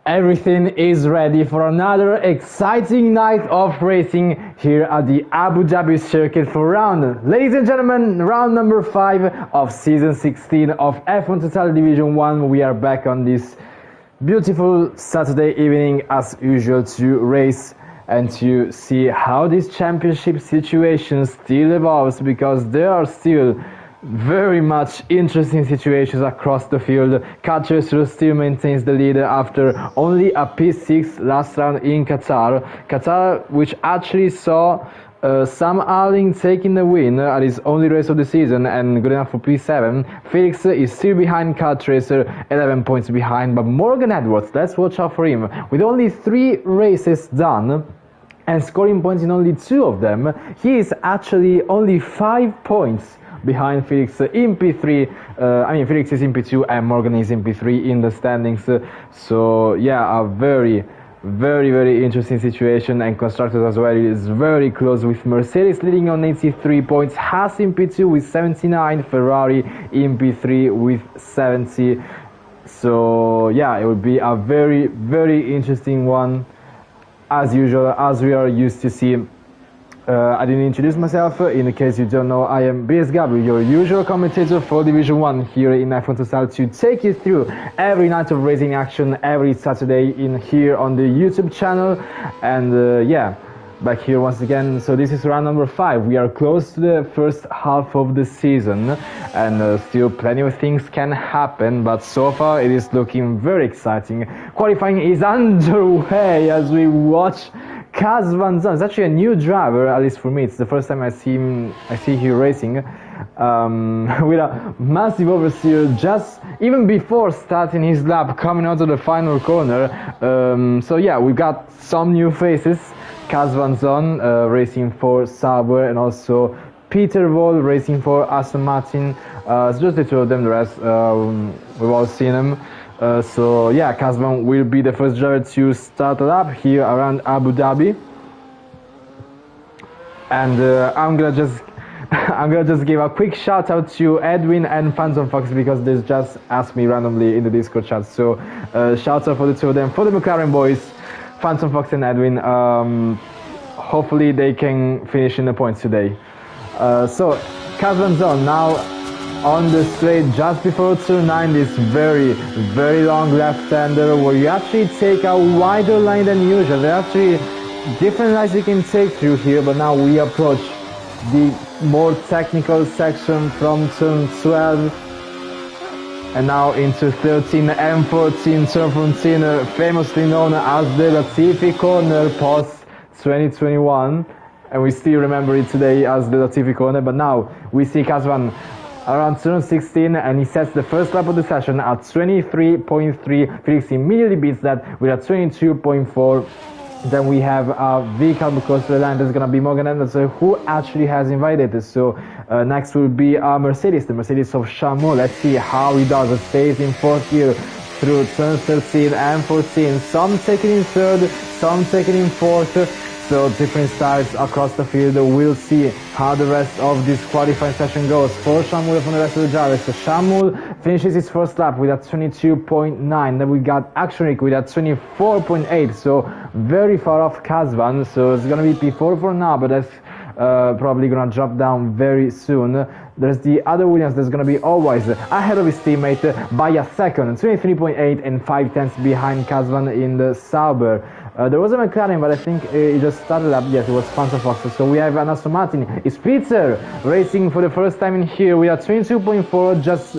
Everything is ready for another exciting night of racing here at the Abu Dhabi circuit for ladies and gentlemen, round number 5 of season 16 of F1 Total Division 1. We are back on this beautiful Saturday evening as usual to race and to see how this championship situation still evolves, because there are still very much interesting situations across the field. Caterham still maintains the lead after only a P6 last round in Qatar, which actually saw Sam Alling taking the win at his only race of the season and good enough for P7. Felix is still behind Caterham, 11 points behind, but Morgan Edwards, let's watch out for him. With only 3 races done and scoring points in only 2 of them, he is actually only 5 points behind Felix in P3. Felix is in P2 and Morgan is in P3 in the standings. So yeah, a very interesting situation, and constructors as well is very close, with Mercedes leading on 83 points, Haas in P2 with 79, Ferrari in P3 with 70. So yeah, it will be a very interesting one as usual, as we are used to see. I didn't introduce myself. In case you don't know, I am BS Gabri, your usual commentator for Division 1 here in F1 Total, to take you through every night of racing action every Saturday in here on the YouTube channel. And yeah, back here once again. So this is round number 5. We are close to the first half of the season, and still plenty of things can happen, but so far it is looking very exciting. Qualifying is underway as we watch Kaz Van Zon. It's actually a new driver, at least for me. It's the first time I see him racing with a massive oversteer just even before starting his lap, coming out of the final corner. So yeah, we got some new faces. Kaz Van Zon racing for Sauber, and also Peter Wall racing for Aston Martin. It's just the 2 of them. The rest we've all seen them. So yeah, Kazvan will be the first driver to start a lap here around Abu Dhabi, and I'm gonna just give a quick shout out to Edwin and Phantom Fox, because they just asked me randomly in the Discord chat. So shout out for the 2 of them, for the McLaren boys, Phantom Fox and Edwin. Hopefully they can finish in the points today. So Kazvan Zone now on the straight just before turn 9, this very long left-hander where you actually take a wider line than usual. There are actually different lines you can take through here, but now we approach the more technical section from turn 12 and now into 13 and 14, turn 14, famously known as the Latifi corner post 2021, and we still remember it today as the Latifi corner. But now we see Kazvan around turn 16, and he sets the first lap of the session at 23.3. Felix immediately beats that with a 22.4. Then we have a vehicle close to the line. There's gonna be Morgan Anderson, who actually has invited us. So next will be Mercedes, the Mercedes of Shamu. Let's see how he does. It stays in 4th gear through turn 13 and 14. Some taking in 3rd, some taking in 4th. So different styles across the field. We'll see how the rest of this qualifying session goes for Shamul from the rest of the drivers. So Shamul finishes his first lap with a 22.9. Then we got Actionric with a 24.8. So very far off Kazvan. So it's gonna be P4 for now, but that's probably gonna drop down very soon. There's the other Williams that's gonna be always ahead of his teammate by a second, 23.8 and 5/10 behind Kazvan in the Sauber. There was a McLaren, but I think it just started up. Yes, it was Phantom Fox. So we have an Aston Martin. It's Peter racing for the first time in here with a 22.4, just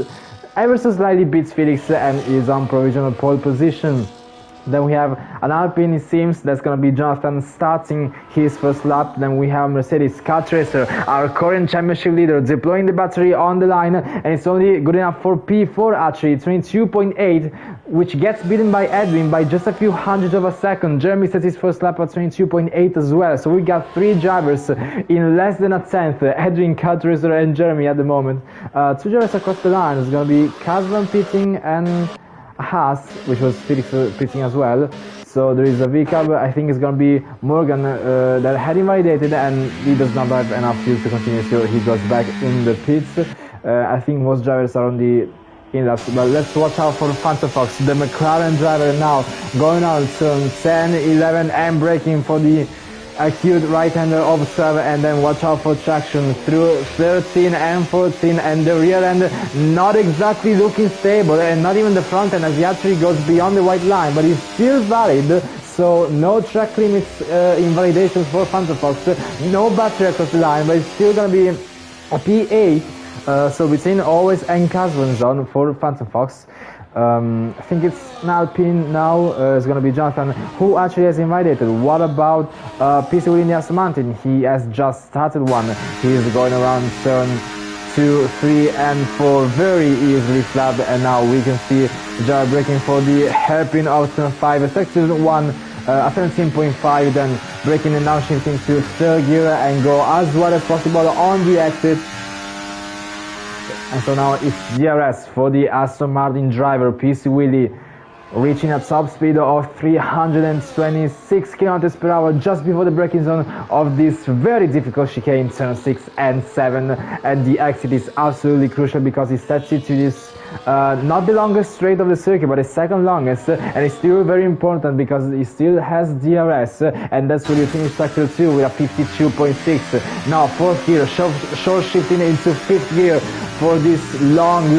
ever so slightly beats Felix and is on provisional pole position. Then we have an Alpine, it seems, that's going to be Jonathan starting his first lap. Then we have Mercedes Caterham, our current championship leader, deploying the battery on the line, and it's only good enough for P4 actually, 22.8, which gets beaten by Edwin by just a few hundredths of a second. Jeremy sets his first lap at 22.8 as well. So we got 3 drivers in less than a tenth, Edwin, Caterham and Jeremy at the moment. 2 drivers across the line. It's going to be Kazvan pitting and Haas, which was Felix pitting as well. So there is a VCAB. I think it's gonna be Morgan that had invalidated, and he does not have enough fuel to continue, so he goes back in the pits. I think most drivers are on the chicane laps, but let's watch out for Phantom Fox, the McLaren driver now going on turn 10, 11 and braking for the acute right-hander observer, and then watch out for traction through 13 and 14, and the rear end not exactly looking stable, and not even the front end as he actually goes beyond the white line, but it's still valid. So no track limits invalidations for Phantom Fox, no battery across the line, but it's still going to be a P8, so between always and Casvan zone for Phantom Fox. I think it's an Alpine now, it's going to be Jonathan, who actually has invalidated. What about PC Williams Mountain? He has just started one. He is going around turn 2, 3 and 4 very easily flapped, and now we can see Jar braking for the hairpin of turn 5, a section 1. 17.5, then braking and now shifting to third gear and go as well as possible on the exit. And so now it's DRS for the Aston Martin driver, PC Willie, reaching a top speed of 326 km per hour just before the braking zone of this very difficult chicane, turn 6 and 7. And the exit is absolutely crucial because it sets it to this not the longest straight of the circuit, but the second longest, and it's still very important because it still has DRS, and that's where you finish sector 2 with a 52.6. Now fourth gear, short shifting into fifth gear for this long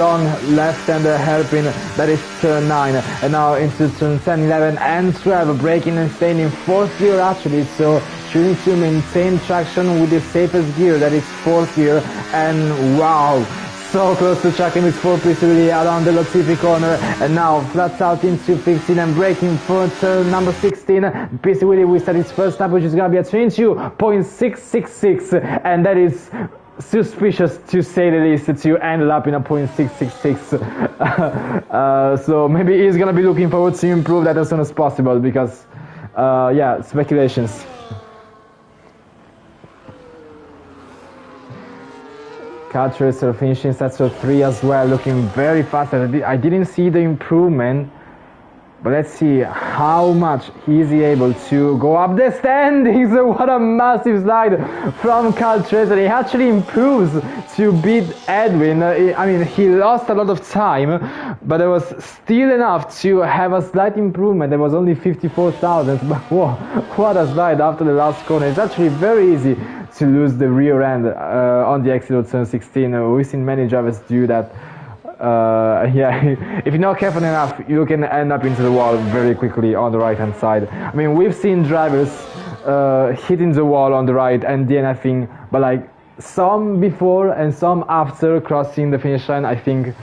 left-hander hairpin, that is turn 9, and now into turn 10, 11 and 12, braking and staying in fourth gear actually, so choosing to maintain traction with the safest gear, that is fourth gear. And wow, so close to track limits for PC around the Latifi corner, and now flats out into 15 and braking for turn number 16. PC will set his first lap, which is going to be a 22.666, and that is suspicious to say the least, to end up in a 0.666. So maybe he's going to be looking forward to improve that as soon as possible because, yeah, speculations. Catchers are finishing sector 3 as well, looking very fast. I didn't see the improvement, but let's see how much is he able to go up the standings. What a massive slide from Carl Tracer. He actually improves to beat Edwin. I mean, he lost a lot of time, but there was still enough to have a slight improvement. There was only 54 thousandths, but whoa, what a slide after the last corner. It's actually very easy to lose the rear end on the exit of turn 16. We've seen many drivers do that. Yeah, if you're not careful enough, you can end up into the wall very quickly on the right hand side. I mean, we've seen drivers hitting the wall on the right and DNFing, but like some before and some after crossing the finish line. I think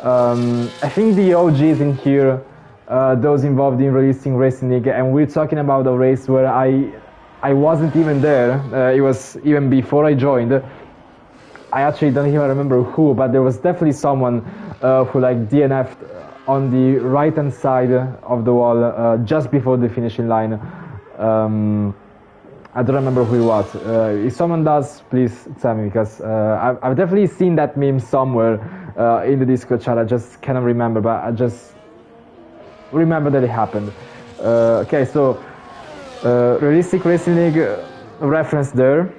the OGs in here, those involved in releasing Racing League, and we're talking about a race where I wasn't even there. It was even before I joined. I actually don't even remember who, but there was definitely someone who like DNF'd on the right hand side of the wall just before the finishing line. I don't remember who it was. If someone does, please tell me, because I've definitely seen that meme somewhere in the Discord chat. I just cannot remember, but I just remember that it happened. Okay, so Realistic Racing League reference there.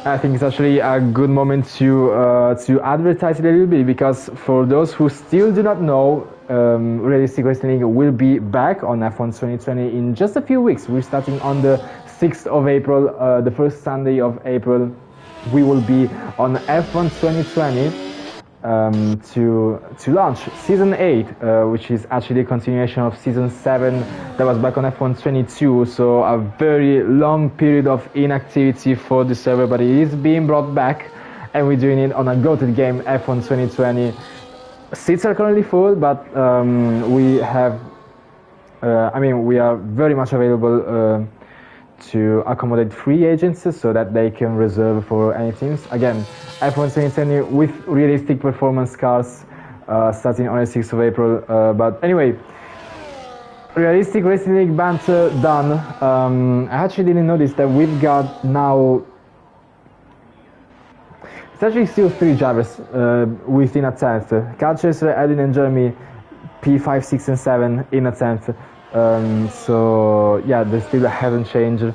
I think it's actually a good moment to advertise it a little bit, because for those who still do not know, Realistic Racing League will be back on F1 2020 in just a few weeks. We're starting on the 6th of April, the first Sunday of April. We will be on F1 2020 to launch Season 8, which is actually a continuation of Season 7 that was back on F1 22, so a very long period of inactivity for the server, but it is being brought back, and we're doing it on a goated game, F1 2020. Seats are currently full, but we have, we are very much available to accommodate free agents so that they can reserve for any teams. Again, F1 2020 with realistic performance cars starting on the 6th of April. But anyway, Realistic Racing League banter done. I actually didn't notice that we've got now, it's actually still 3 drivers within a 10th. Catchers, Edwin and Jeremy, P5, 6 and 7 in a 10th. So yeah, they still haven't changed.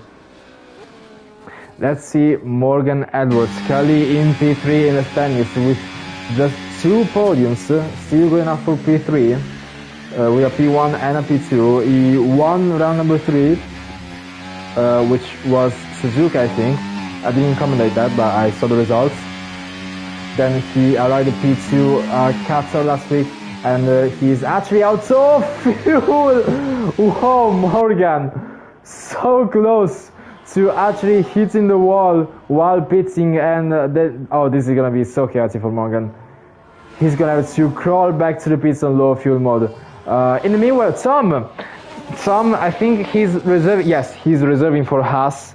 Let's see Morgan Edwards, Kelly in P3 in the standings with just 2 podiums, still good enough for P3, with a P1 and a P2. He won round number 3, which was Suzuka, I think. I didn't commentate that, but I saw the results. Then he arrived at P2 Qatar last week, and he's actually out of fuel. Whoa, Morgan, so close to actually hitting the wall while pitting, and oh, this is gonna be so chaotic for Morgan. He's gonna have to crawl back to the pits on low fuel mode. In the meanwhile, Tom, I think he's reserving. Yes, he's reserving for Haas.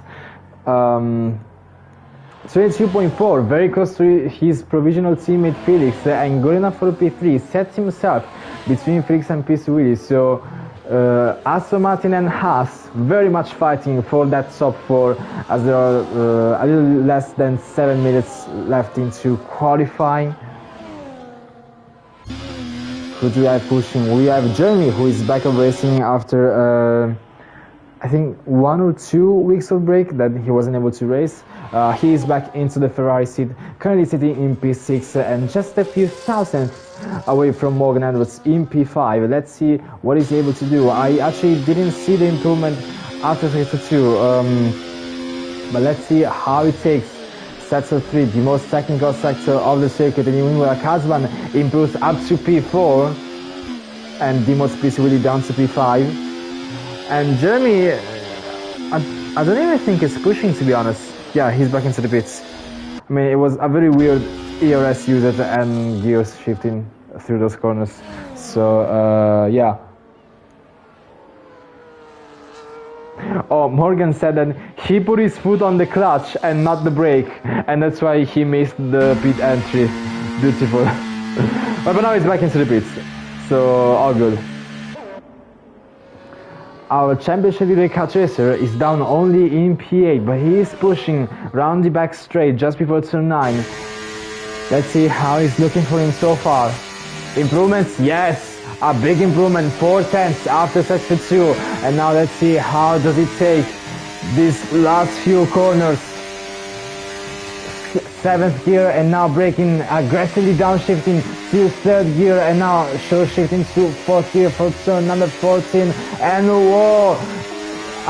22.4, very close to his provisional teammate Felix, and good enough for P3. Set himself between Felix and P. Willis. So Aston Martin and Haas very much fighting for that top 4, as there are a little less than 7 minutes left into qualifying. Who do we have pushing? We have Jeremy, who is back of racing after I think 1 or 2 weeks of break that he wasn't able to race. He is back into the Ferrari seat, currently sitting in P6 and just a few thousandths away from Morgan Edwards in P5. Let's see what he's able to do. I actually didn't see the improvement after sector 2, but let's see how it takes. Sector 3, the most technical sector of the circuit, and even where Kazvan improves up to P4 and Dimos P down to P5. And Jeremy, I don't even think he's pushing, to be honest. Yeah, he's back into the pits. I mean, it was a very weird ERS usage and gears shifting through those corners. So, yeah. Oh, Morgan said that he put his foot on the clutch and not the brake, and that's why he missed the pit entry. Beautiful. But now he's back into the pits, so all good. Our championship leader car chaser is down only in P8, but he is pushing round the back straight just before turn 9. Let's see how he's looking for him so far. Improvements? Yes! A big improvement, 4 tenths after sector 2. And now let's see how does it take these last few corners. 7th gear, and now braking, aggressively downshifting to 3rd gear, and now short shifting to 4th gear for turn number 14. And whoa,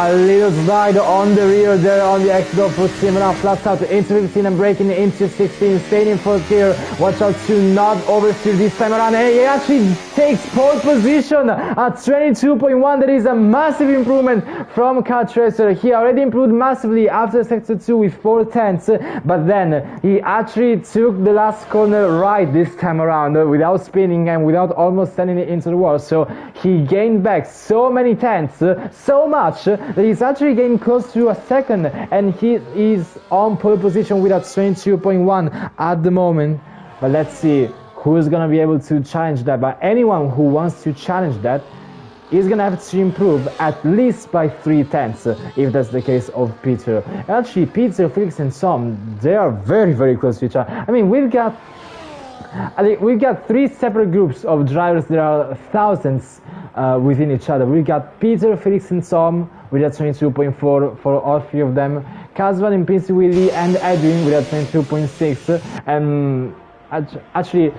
a little slide on the rear there on the exit of puts him now flat out into 15 and braking into 16, staying in 4th gear. Watch out to not oversteer this time around. Hey, he actually takes pole position at 22.1. That is a massive improvement from Car Tracer. He already improved massively after sector 2 with 4 tenths, but then he actually took the last corner right this time around without spinning and without almost sending it into the wall. So he gained back so many tenths, so much that he's actually getting close to a second, and he is on pole position with a 22.1 at the moment. But let's see who's gonna be able to challenge that. But anyone who wants to challenge that is gonna have to improve at least by 3 tenths, if that's the case of Peter. Actually, Peter, Felix and Tom, they are very, very close to each other. I mean, we've got 3 separate groups of drivers that are thousands within each other. We've got Peter, Felix and Tom with a 22.4 for all 3 of them. Kazvan and Pincy Willie and Edwin with a 22.6. And actually,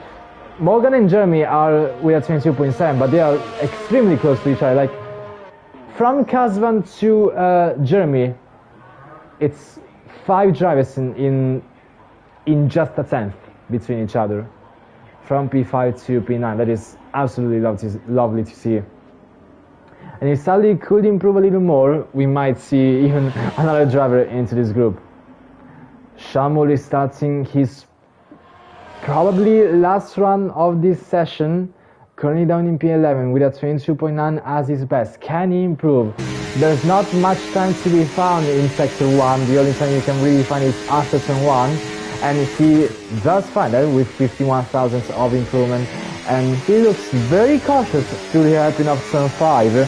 Morgan and Jeremy are with a 22.7, but they are extremely close to each other. Like, from Kazvan to Jeremy, it's 5 drivers in just a tenth between each other. From P5 to P9, that is absolutely lovely to see. And if Sally could improve a little more, we might see even another driver into this group. Shamul is starting his probably last run of this session, currently down in P11 with a 22.9 as his best. Can he improve? There's not much time to be found in sector 1. The only time you can really find is after turn 1. And he does find that with 51 thousandths of improvement, and he looks very cautious to the hairpin of turn 5.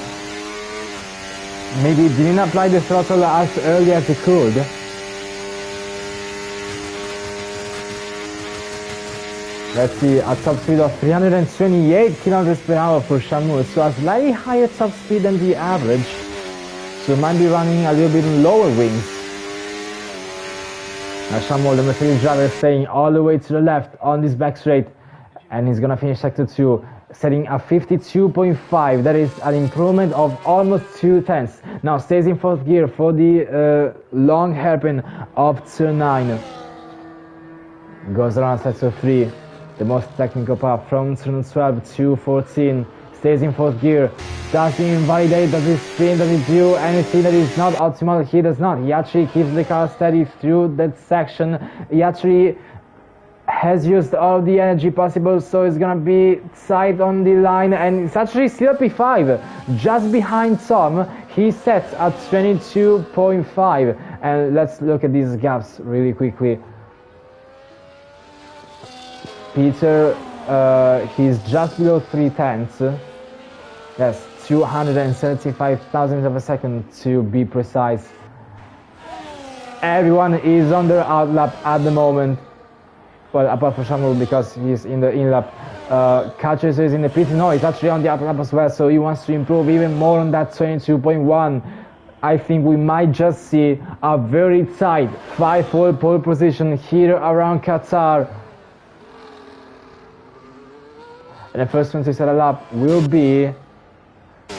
Maybe didn't apply the throttle as early as he could. Let's see, a top speed of 328 km per hour for Shamu, so a slightly higher top speed than the average, so might be running a little bit lower wings. Now Shamu, the Mercedes driver, staying all the way to the left on this back straight, and he's gonna finish sector 2 setting a 52.5. That is an improvement of almost 2/10. Now stays in 4th gear for the long hairpin of turn 9. Goes around sector 3, the most technical part from turn 12 to 14. Stays in 4th gear. Does he invalidate? Does he spin? Does he do anything that is not optimal? He does not. He actually keeps the car steady through that section. He actually has used all the energy possible, so it's gonna be tight on the line, and it's actually still P5, just behind Tom. He sets at 22.5, and let's look at these gaps really quickly. Peter, he's just below 3/10. Yes, 275 thousandths of a second to be precise. Everyone is on their outlap at the moment. Well, apart from Shamul because he's in the in-lap. Catches is in the pit. No, he's actually on the outlap as well, so he wants to improve even more on that 22.1. I think we might just see a very tight 5-4 pole position here around Qatar. And the first one to set a lap will be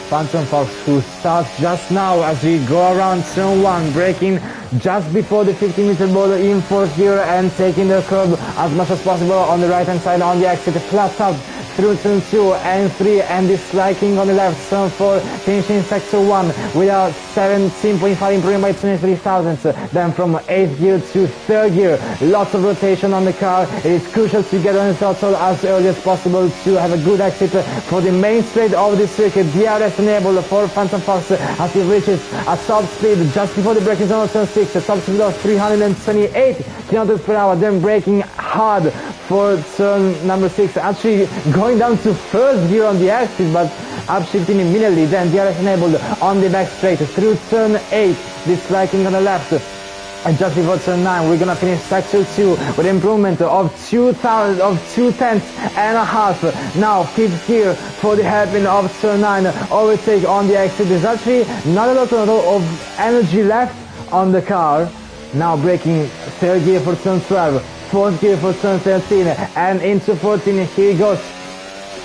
Phantom Fox, who starts just now as we go around turn 1, braking just before the 50-meter border in 4th gear and taking the curb as much as possible on the right hand side on the exit, flat out through turn 2 and 3 and disliking on the left, turn 4, finishing sector 1 with a 17.5 improvement by 23 thousandths. Then from 8th gear to 3rd gear, lots of rotation on the car. It is crucial to get on the throttle as early as possible to have a good exit for the main straight of the circuit. DRS enabled for Phantom Fox as he reaches a top speed just before the braking zone of turn 6, a top speed of 328 km per hour, then braking hard for turn number 6, actually going down to 1st gear on the exit, but upshifting immediately, then DRS enabled on the back straight through turn 8, disliking on the left. And just before turn 9, we're gonna finish sector 2 with improvement of 2/10 and a half. Now 5th gear for the hairpin of turn 9, overtake on the exit. There's actually not a lot of energy left on the car. Now braking 3rd gear for turn 12, 4th gear for turn 13, and into 14. Here he goes.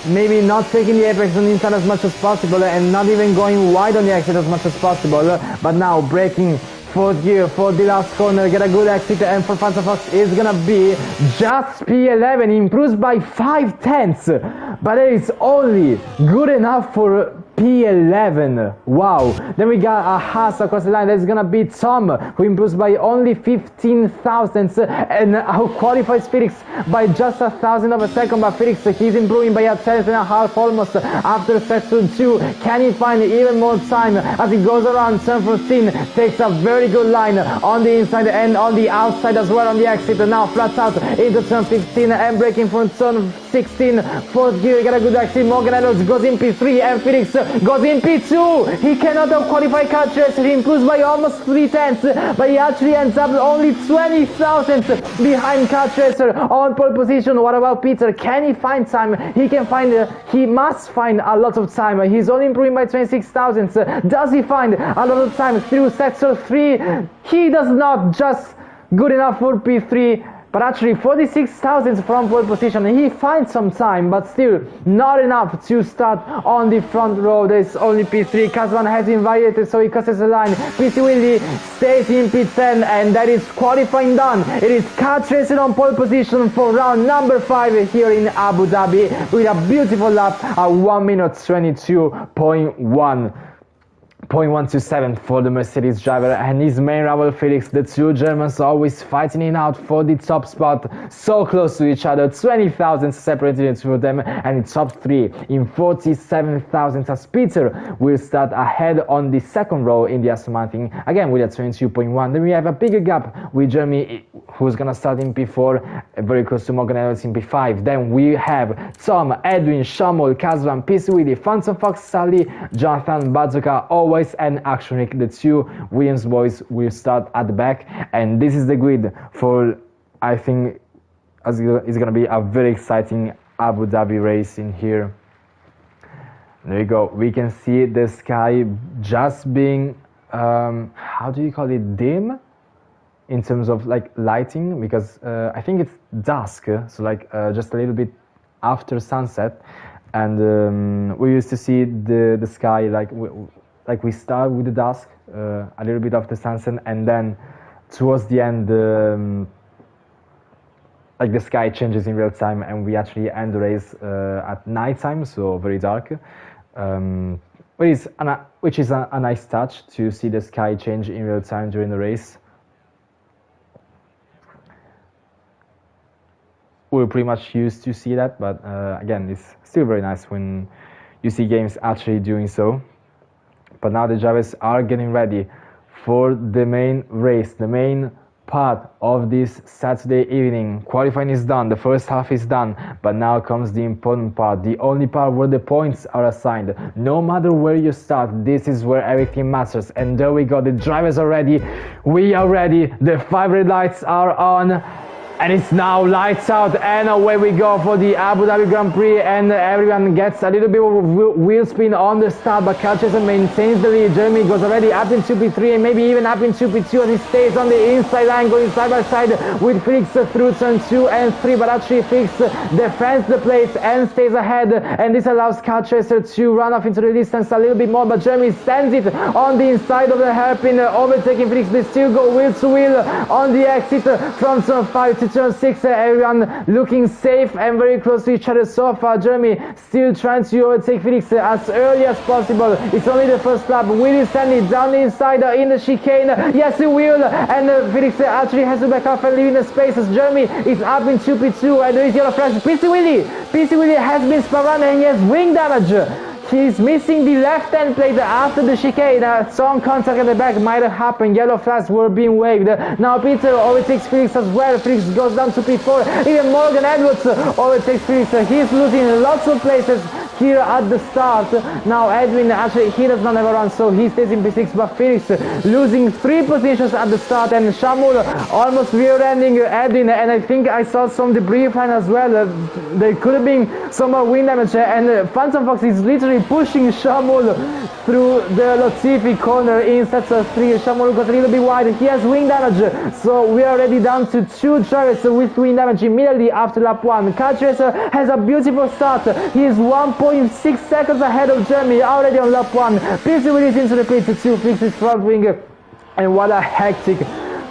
Maybe not taking the apex on the inside as much as possible and not even going wide on the exit as much as possible, but now braking 4th gear for the last corner, get a good exit, and for Phantom Fox is gonna be just P11, improves by 5/10, but it is only good enough for P11. Wow. Then we got a Haas across the line. That's gonna be Tom, who improves by only 15 thousandths, and who qualifies Felix by just 1,000 of a second. But Felix, he's improving by a 10.5 almost after sector 2. Can he find even more time as he goes around turn 14? Takes a very good line on the inside and on the outside as well on the exit. And now flat out into turn 15 and braking from turn 16. 4th gear, got a good exit. Morgan Edwards goes in P3 and Felix goes in P2. He cannot have qualified car tracer. He improves by almost 3/10, but he actually ends up only 20 thousandths behind car tracer on pole position. What about Peter? Can he find time? He must find a lot of time. He's only improving by 26 thousandths. Does he find a lot of time through sector 3? He does not. Just good enough for P3. But actually 46 thousandths from pole position, he finds some time, but still not enough to start on the front row. There's only P3. Kazvan has invited, so he crosses the line. PC Willy stays in P10, and that is qualifying done. It is car tracing on pole position for round number 5 here in Abu Dhabi with a beautiful lap at 1 minute 22.1. 0.127 for the Mercedes driver and his main rival Felix. The two Germans always fighting it out for the top spot, so close to each other, 20 thousandths separating the two of them, and in top 3 in 47 thousandths as Peter will start ahead on the second row in the Aston Martin, again with a 22.1. Then we have a bigger gap with Jeremy, who's gonna start in P4, very close to Morgan Edwards in P5. Then we have Tom, Edwin, Shamol, Kazvan, PC Willy, Phantom Fox, Sally, Jonathan, Bazooka, always, and Action Rick. The two Williams boys will start at the back, and this is the grid for, I think, it's gonna be a very exciting Abu Dhabi race in here. There you go. We can see the sky just being how do you call it, dim in terms of like lighting, because I think it's dusk, so like just a little bit after sunset, and we used to see the sky like we start with the dusk, a little bit of the sunset, and then towards the end like the sky changes in real time, and we actually end the race at night time, so very dark, which is a nice touch to see the sky change in real time during the race. We're pretty much used to see that, but again, it's still very nice when you see games actually doing so. But now the drivers are getting ready for the main race, the main part of this Saturday evening. Qualifying is done, the first half is done, but now comes the important part, the only part where the points are assigned. No matter where you start, this is where everything matters. And there we go, the drivers are ready, we are ready, the 5 red lights are on, and it's now lights out, and away we go for the Abu Dhabi Grand Prix, and everyone gets a little bit of wheel spin on the start, but Calchester maintains the lead. Jeremy goes already up in 2P3 and maybe even up in 2P2, and he stays on the inside line, going side by side with Felix through turn 2 and 3, but actually Felix defends the place and stays ahead, and this allows Calchester to run off into the distance a little bit more, but Jeremy sends it on the inside of the hairpin, overtaking Felix. They still go wheel to wheel on the exit from turn 5 to turn 6, everyone looking safe and very close to each other so far. Jeremy still trying to overtake Felix as early as possible. It's only the first lap. Will he send it down the inside in the chicane? Yes, he will, and Felix actually has to back off and leave in the space as Jeremy is up in 2P2, and there is yellow flash. PC Willie has been spun around and he has wing damage. He's missing the left-hand plate after the chicane. Some contact at the back might have happened. Yellow flags were being waved. Now Peter overtakes Felix as well. Felix goes down to P4. Even Morgan Edwards overtakes Felix. He's losing lots of places here at the start. Now Edwin, actually he does not have a run, so he stays in P6, but Felix losing 3 positions at the start, and Shamul almost rear-ending Edwin, and I think I saw some debris flying as well. There could have been some more wind damage, and Phantom Fox is literally pushing Shamul through the Latifi corner in sector 3. Shamul got a little bit wide. He has wing damage, so we are already down to 2 drivers with wing damage immediately after lap 1. Calchester has a beautiful start. He is 1.6 seconds ahead of Jeremy already on lap 1. Pierce Willis into the pit to fix his front wing, and what a hectic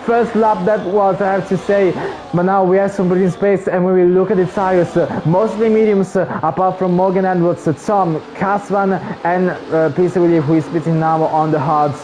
first lap that was, I have to say. But now we have some breathing space, and we will look at the tires, mostly mediums, apart from Morgan Edwards, Tom, Kasvan, and Peter Williams, who is sitting now on the hards.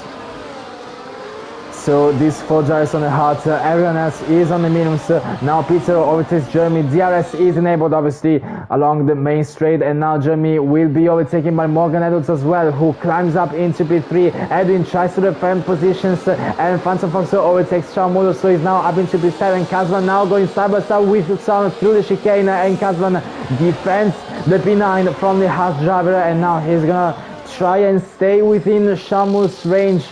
So these 4 drivers on the hard, everyone else is on the mediums. Now Peter overtakes Jeremy. DRS is enabled obviously along the main straight, and now Jeremy will be overtaken by Morgan Edwards as well, who climbs up into P3. Edwin tries to defend positions, and Phantom Fox overtakes Sean Muller, so he's now up into P7. Kazvan now going side by side with Sean through the chicane, and Kazvan defends the P9 from the hard driver, and now he's gonna try and stay within Sean Muller's range.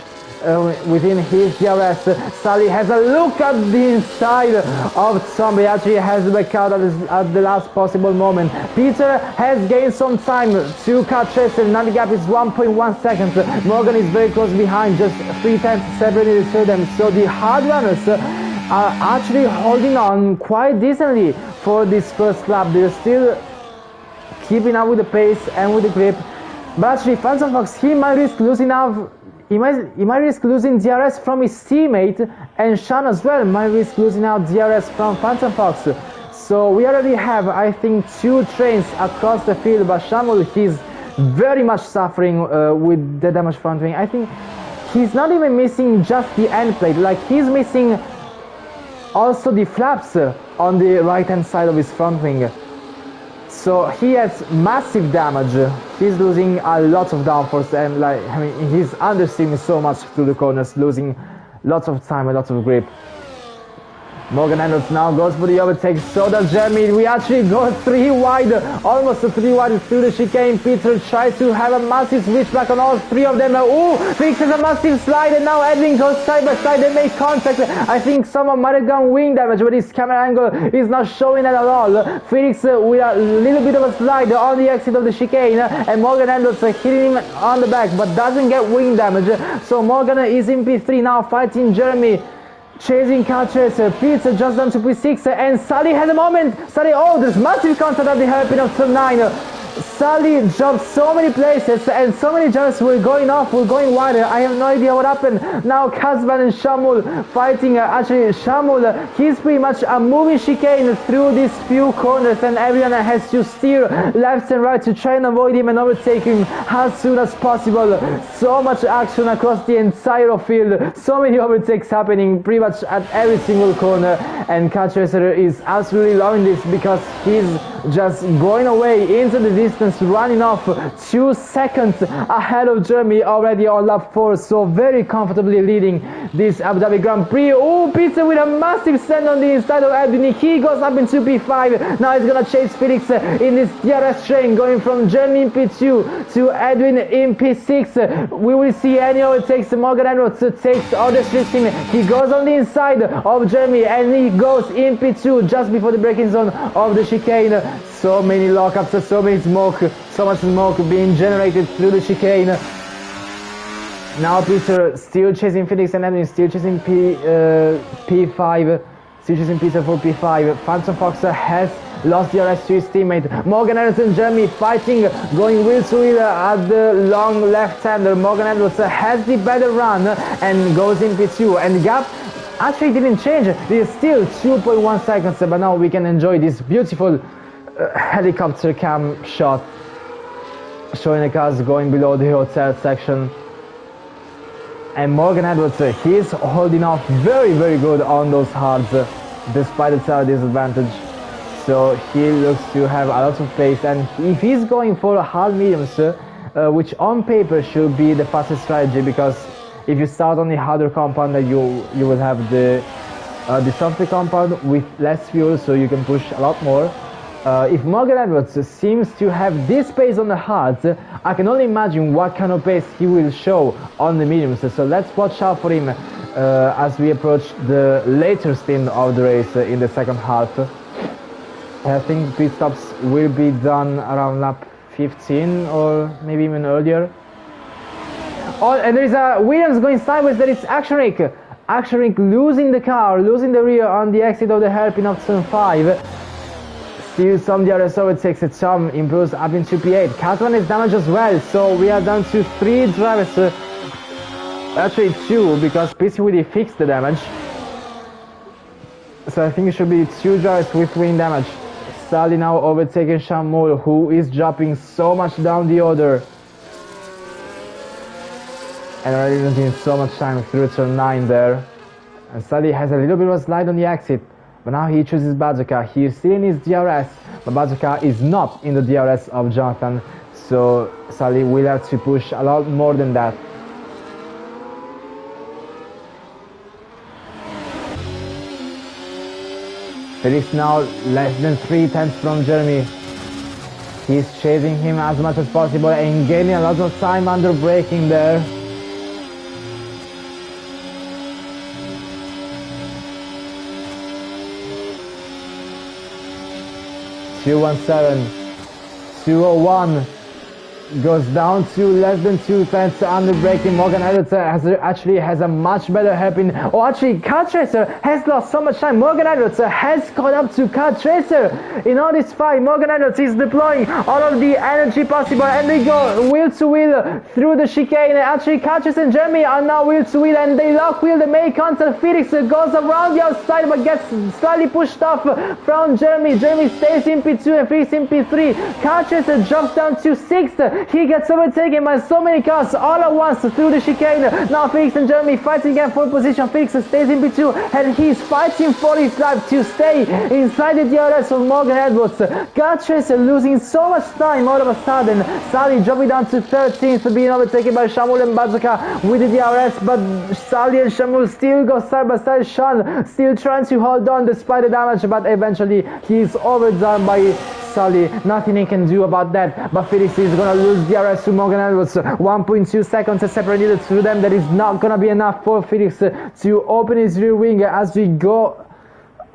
Within his DRS. Sally has a look at the inside of Tom. He actually has to back out at the last possible moment. Peter has gained some time to catch Chester. Now the gap is 1.1 seconds. Morgan is very close behind, just 3 times separated to them. So the hard runners are actually holding on quite decently for this first lap. They're still keeping up with the pace and with the grip. But actually, Phantom Fox, he might risk losing out. He might risk losing DRS from his teammate, and Sean as well might risk losing out DRS from Phantom Fox. So we already have, I think, 2 trains across the field, but Shamul, he's very much suffering with the damage front wing. I think he's not even missing just the end plate, like he's missing also the flaps on the right hand side of his front wing. So he has massive damage. He's losing a lot of downforce, and he's understeering so much through the corners, losing lots of time and lots of grip. Morgan Edwards now goes for the overtake, so does Jeremy. We actually go 3 wide, almost 3 wide through the chicane. Peter tries to have a massive switchback on all 3 of them. Fixes a massive slide, and now Edwin goes side by side. They make contact. I think someone might have gone wing damage, but his camera angle is not showing that at all. Felix with a little bit of a slide on the exit of the chicane, and Morgan Edwards hitting him on the back, but doesn't get wing damage. So Morgan is in P3 now, fighting Jeremy chasing car chaser. Pizza just down to P6, and Sully has a moment. Sully, oh, there's massive contact at the hairpin of turn 9. Sully jumped so many places and so many jumps were going off, were going wider. I have no idea what happened. Now Kazvan and Shamul fighting. Actually, Shamul, he's pretty much a moving chicane through these few corners, and everyone has to steer left and right to try and avoid him and overtake him as soon as possible. So much action across the entire field. So many overtakes happening pretty much at every single corner, and Catchacer is absolutely loving this because he's just going away into the distance, running off 2 seconds ahead of Jeremy already on lap 4, so very comfortably leading this Abu Dhabi Grand Prix. Oh, Pizza with a massive stand on the inside of Edwin. He goes up into P5. Now he's gonna chase Felix in this DRS train, going from Jeremy in P2 to Edwin in P6. We will see any overtakes. Morgan Edwards takes all the streets in. He goes on the inside of Jeremy and he goes in P2 just before the braking zone of the chicane. So many lockups, so many smoke, so much smoke being generated through the chicane. Now Peter still chasing Felix and Edwin, still chasing P5, still chasing Peter for P5. Phantom Fox has lost the RS to his teammate. Morgan Edwards and Jeremy fighting, going wheel to wheel at the long left-hander. Morgan Edwards has the better run and goes in P2, and the gap actually didn't change. It is still 2.1 seconds, but now we can enjoy this beautiful helicopter cam shot showing the cars going below the hotel section. And Morgan Edwards, he's holding off very good on those hards despite the tire disadvantage, so he looks to have a lot of pace. And if he's going for hard mediums, which on paper should be the fastest strategy, because if you start on the harder compound, you will have the softer compound with less fuel, so you can push a lot more. If Morgan Edwards seems to have this pace on the hards, I can only imagine what kind of pace he will show on the mediums. So let's watch out for him as we approach the later stint of the race in the second half. I think pit stops will be done around lap 15 or maybe even earlier. Oh, and there is a Williams going sideways. There is Action Rink. Action Rink losing the car, losing the rear on the exit of the hairpin of turn 5. Still some DRS overtakes it, some improves up into P8. Kazvan is damaged as well, so we are down to 3 drivers. Actually 2, because PC really fixed the damage. So I think it should be 2 drivers with wing damage. Sully now overtaking Shamul, who is dropping so much down the order. And already losing so much time through turn 9 there. And Sully has a little bit of a slide on the exit. But now he chooses Bazooka. He is still in his DRS, but Bazooka is not in the DRS of Jonathan. So Sully will have to push a lot more than that. Felix now less than 3 tenths from Jeremy. He's chasing him as much as possible and gaining a lot of time under braking there. .217, 201 goes down to less than 2 tenths under braking. Morgan Edwards actually has a much better hairpin. Oh, actually, Car Tracer has lost so much time. Morgan Edwards has caught up to Car Tracer. In all this fight, Morgan Edwards is deploying all of the energy possible, and they go wheel to wheel through the chicane. Actually, Car Tracer and Jeremy are now wheel to wheel, and they lock wheel. The main contact. Felix goes around the outside but gets slightly pushed off from Jeremy. Jeremy stays in P2 and Felix in P3. Car Tracer drops down to 6th. He gets overtaken by so many cars all at once through the chicane. Now Felix and Jeremy fighting again for position. Felix stays in P2 and he's fighting for his life to stay inside the DRS of Morgan Edwards. Car Tracer losing so much time all of a sudden. Sully dropping down to 13th, being overtaken by Shamul and Bazooka with the DRS, but Sully and Shamul still go side by side. Sean still trying to hold on despite the damage, but eventually he's overdone by Sully. Nothing he can do about that, but Felix is gonna lose DRS to Morgan Edwards. 1.2 seconds separated through them. That is not gonna be enough for Felix to open his rear wing as we go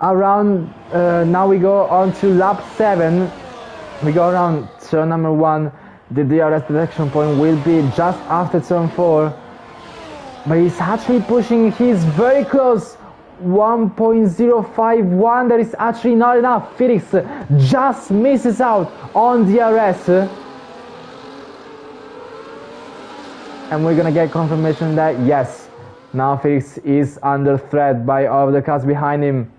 around. Now we go on to lap 7. We go around turn number 1. The DRS detection point will be just after turn 4, but he's actually pushing. He's very close. 1.051. That is actually not enough. Felix just misses out on DRS. And we're gonna get confirmation that yes, now Felix is under threat by all of the cars behind him.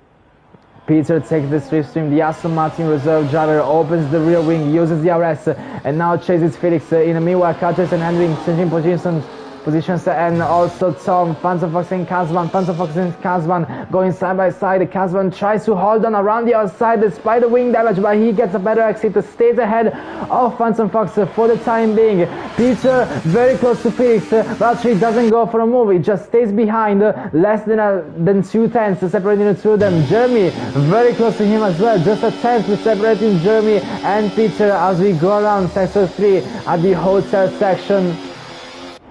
Peter takes the slipstream. The Aston Martin reserve driver opens the rear wing, uses the DRS, and now chases Felix in the meanwhile. Catches and Hendrik changing positions, and also Tom, Fans of Fox and Kazvan, going side by side. Kazvan tries to hold on around the outside despite the wing damage, but he gets a better exit, stays ahead of Fans of Fox for the time being. Peter very close to Felix, but actually doesn't go for a move, he just stays behind, less than 2 tenths separating the two of them. Jeremy very close to him as well, just a tenth separating Jeremy and Peter as we go around sector 3 at the hotel section.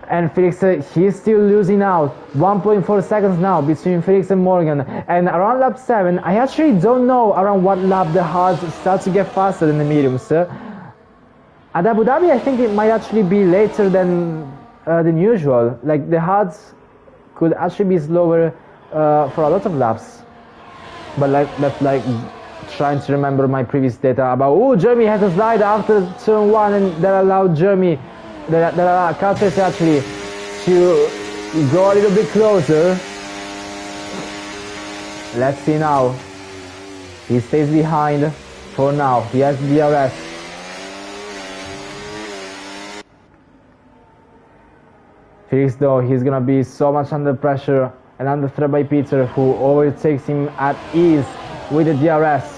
And Felix, he's still losing out. 1.4 seconds now between Felix and Morgan. And around lap 7, I actually don't know around what lap the hards start to get faster than the mediums. At Abu Dhabi, I think it might actually be later than usual. Like the hards could actually be slower for a lot of laps. But that's like trying to remember my previous data about, oh, Jeremy has a slide after turn 1, and that allowed Jeremy, that allowed Carter actually to go a little bit closer. Let's see now. He stays behind for now. He has the DRS. Felix though, he's gonna be so much under pressure and under threat by Peter, who overtakes him at ease with the DRS.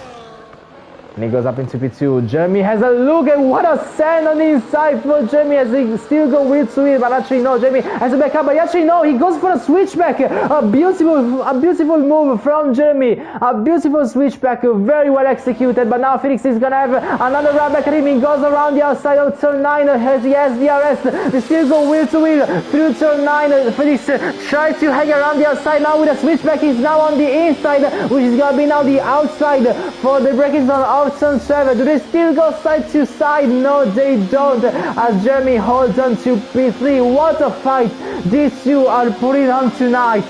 And he goes up into P2. Jeremy has a look at what a send on the inside for Jeremy as he still go wheel to wheel, but actually no, Jeremy has a backup, but actually no, he goes for a switchback. A beautiful move from Jeremy. A beautiful switchback, very well executed, but now Felix is gonna have another run back at him. He goes around the outside of turn 9 as he has DRS. They still go wheel to wheel through turn 9. Felix tries to hang around the outside now with a switchback. He's now on the inside, which is gonna be now the outside for the braking zone of turn 7. Do they still go side to side? No, they don't, as Jeremy holds on to P3. What a fight these two are putting on tonight.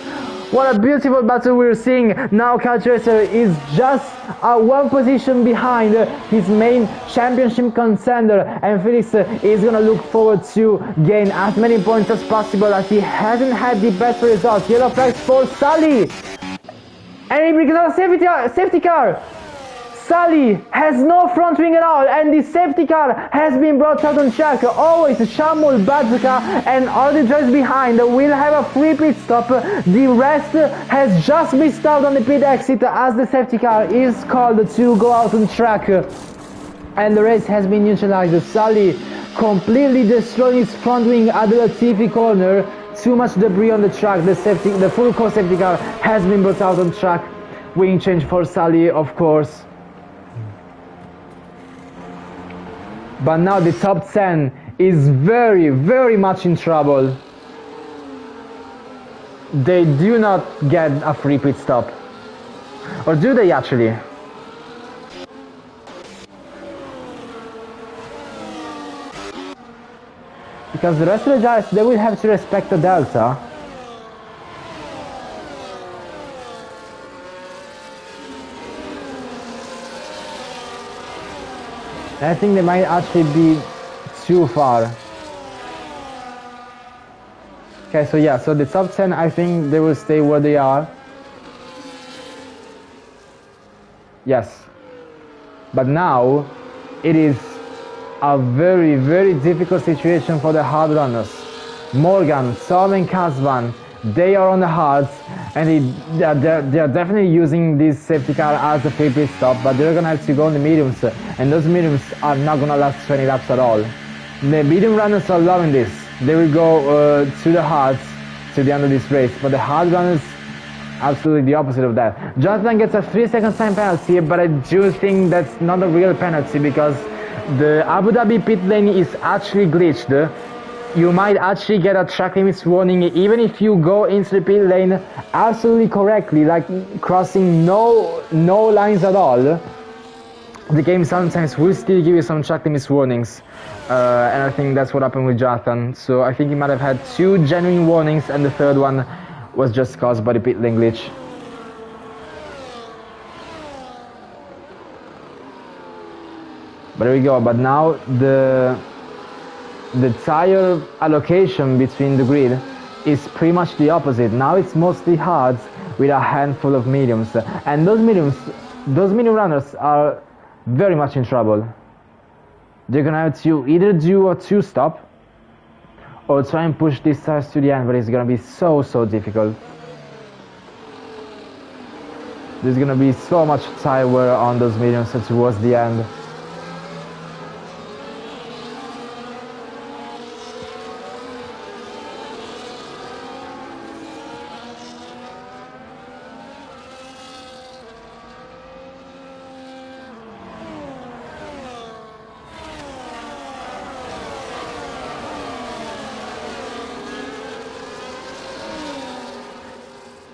What a beautiful battle we're seeing. Now Cal Tracer is just 1 position behind his main championship contender, and Felix is gonna look forward to gain as many points as possible, as he hasn't had the best results. Yellow flags for Sully, and he brings out a safety car. Sully has no front wing at all, and the safety car has been brought out on track. Always Shamul, Badzuka, and all the drivers behind will have a free pit stop. The rest has just missed out on the pit exit as the safety car is called to go out on track. And the race has been neutralized. Sully completely destroying his front wing at the Latifi corner. Too much debris on the track. The full course safety car has been brought out on track. Wing change for Sully, of course. But now the top 10 is very, very much in trouble. They do not get a free pit stop. Or do they actually? Because the rest of the drivers, they will have to respect the delta. I think they might actually be too far. Okay, so yeah, so the top 10, I think they will stay where they are. Yes. But now, it is a very, very difficult situation for the hard runners. Morgan, Tom and Kazvan, they are on the hards, and they are definitely using this safety car as a free pit stop, but they're gonna have to go on the mediums, and those mediums are not gonna last 20 laps at all. The medium runners are loving this. They will go to the hards to the end of this race, but the hard runners, absolutely the opposite of that. Jonathan gets a 3-second time penalty, but I do think that's not a real penalty, because the Abu Dhabi pit lane is actually glitched. You might actually get a track limits warning even if you go into the pit lane absolutely correctly, like crossing no lines at all. The game sometimes will still give you some track limits warnings, and I think that's what happened with Jonathan. So I think he might have had 2 genuine warnings, and the third one was just caused by the pit lane glitch. But there we go. But now the tire allocation between the grid is pretty much the opposite. Now it's mostly hards with a handful of mediums, and those medium runners are very much in trouble. They're gonna have to either do a two-stop or try and push these tires to the end, but it's gonna be so difficult. There's gonna be so much tire wear on those mediums towards the end.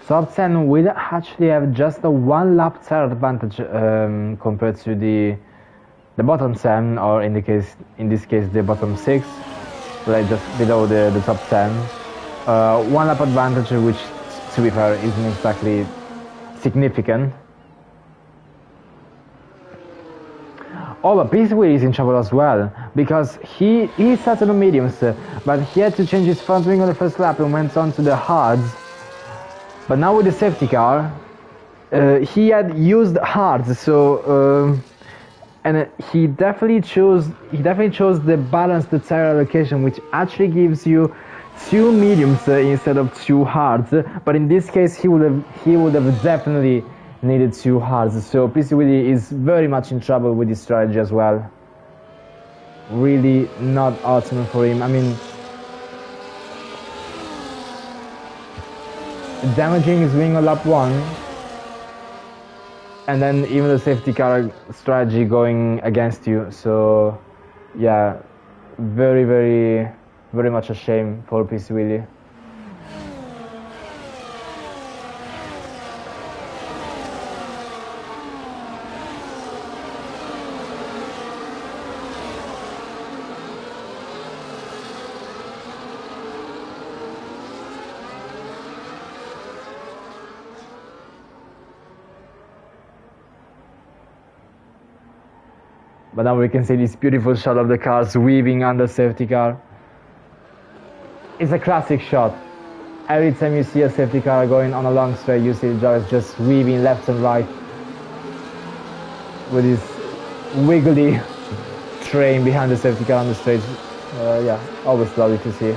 Top 10 will actually have just a 1 lap tire advantage compared to the bottom 10, or in this case the bottom 6, like just below the top 10. 1 lap advantage, which to be fair isn't exactly significant. Oh, but Peaceway is in trouble as well, because he started on mediums, but he had to change his front wing on the first lap and went on to the hards. But now with the safety car, he had used hards, so and he definitely chose the balanced tire allocation, which actually gives you 2 mediums instead of 2 hards. But in this case, he would have definitely needed 2 hards. So PC Willie is very much in trouble with this strategy as well. Really not optimal for him. I mean, damaging his wing on lap 1, and then even the safety car strategy going against you. So yeah, very much a shame for PC Willie. But now we can see this beautiful shot of the cars weaving under safety car. It's a classic shot. Every time you see a safety car going on a long straight, you see the drivers just weaving left and right with this wiggly train behind the safety car on the straight. Yeah, always lovely to see.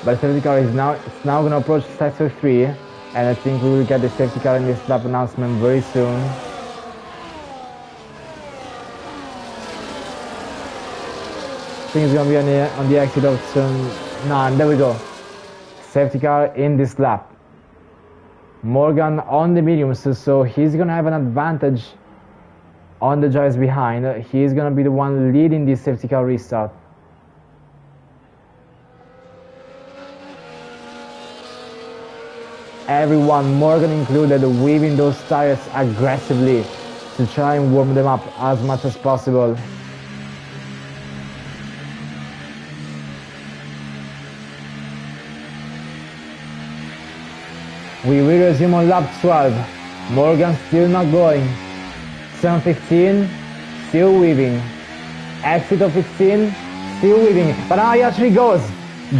But the safety car is now going to approach sector 3, and I think we will get the safety car in this lap announcement very soon. I think it's going to be on the exit of turn 9. There we go. Safety car in this lap. Morgan on the mediums, so he's going to have an advantage on the drivers behind. He's going to be the one leading this safety car restart. Everyone, Morgan included, weaving those tires aggressively to try and warm them up as much as possible. We will resume on lap 12. Morgan still not going. Turn 15, still weaving. Exit of 15, still weaving. But now he actually goes.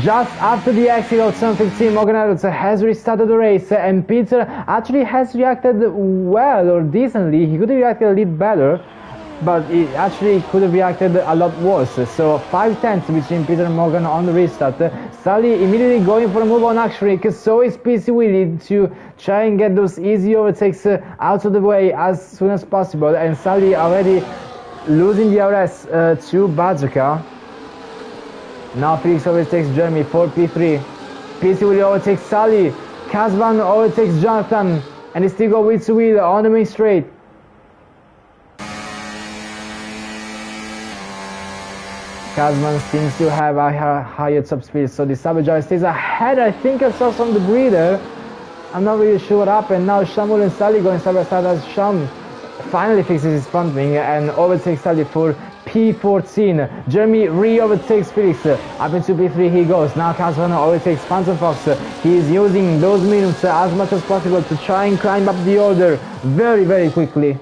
Just after the exit of turn 15, Morgan has restarted the race, and Peter actually has reacted well, or decently. He could have reacted a little better, but he actually could have reacted a lot worse. So 5 tenths between Peter and Morgan on the restart. Sully immediately going for a move on action, because so is PC Willie to try and get those easy overtakes out of the way as soon as possible. And Sully already losing the RS to Bazooka. Now Felix overtakes Jeremy for P3. PC Willie overtakes Sully. Kazvan overtakes Jonathan, and they still go with wheel on the main straight. Kazman seems to have a higher top speed, so the Savage stays ahead. I think I saw some debris there. I'm not really sure what happened. Now Shamul and Sally going side by side as Sham finally fixes his front wing and overtakes Sally for P14. Jeremy re-overtakes Felix. Up into P3 he goes. Now Kazman overtakes Phantom Fox. He is using those minutes as much as possible to try and climb up the order very quickly.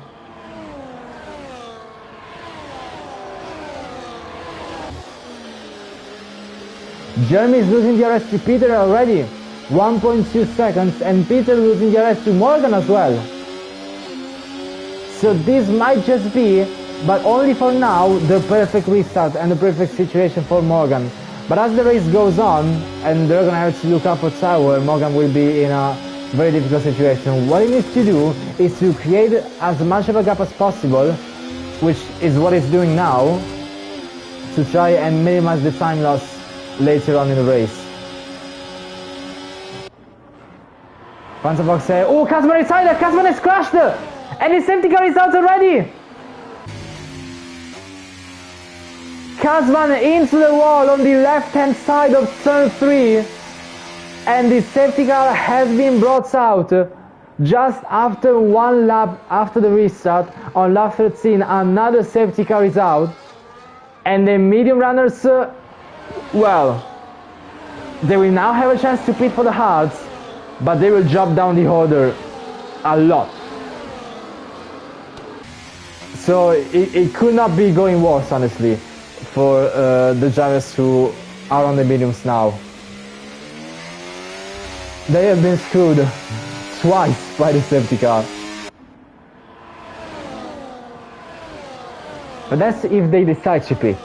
Jeremy is losing the RS to Peter already. 1.2 seconds, and Peter losing the RS to Morgan as well. So this might just be, but only for now, the perfect restart and the perfect situation for Morgan. But as the race goes on, and they're gonna have to look up for Tower, Morgan will be in a very difficult situation. What he needs to do is to create as much of a gap as possible, which is what he's doing now, to try and minimize the time loss later on in the race. Panzerbox say, oh, Kazman is inside, Kazman has crashed, and his safety car is out already. Kazman into the wall on the left hand side of turn 3, and the safety car has been brought out just after one lap after the restart. On lap 13 another safety car is out, and the medium runners, well, they will now have a chance to pit for the hards, but they will drop down the order a lot. So it could not be going worse, honestly, for the drivers who are on the mediums now. They have been screwed twice by the safety car. But that's if they decide to pit.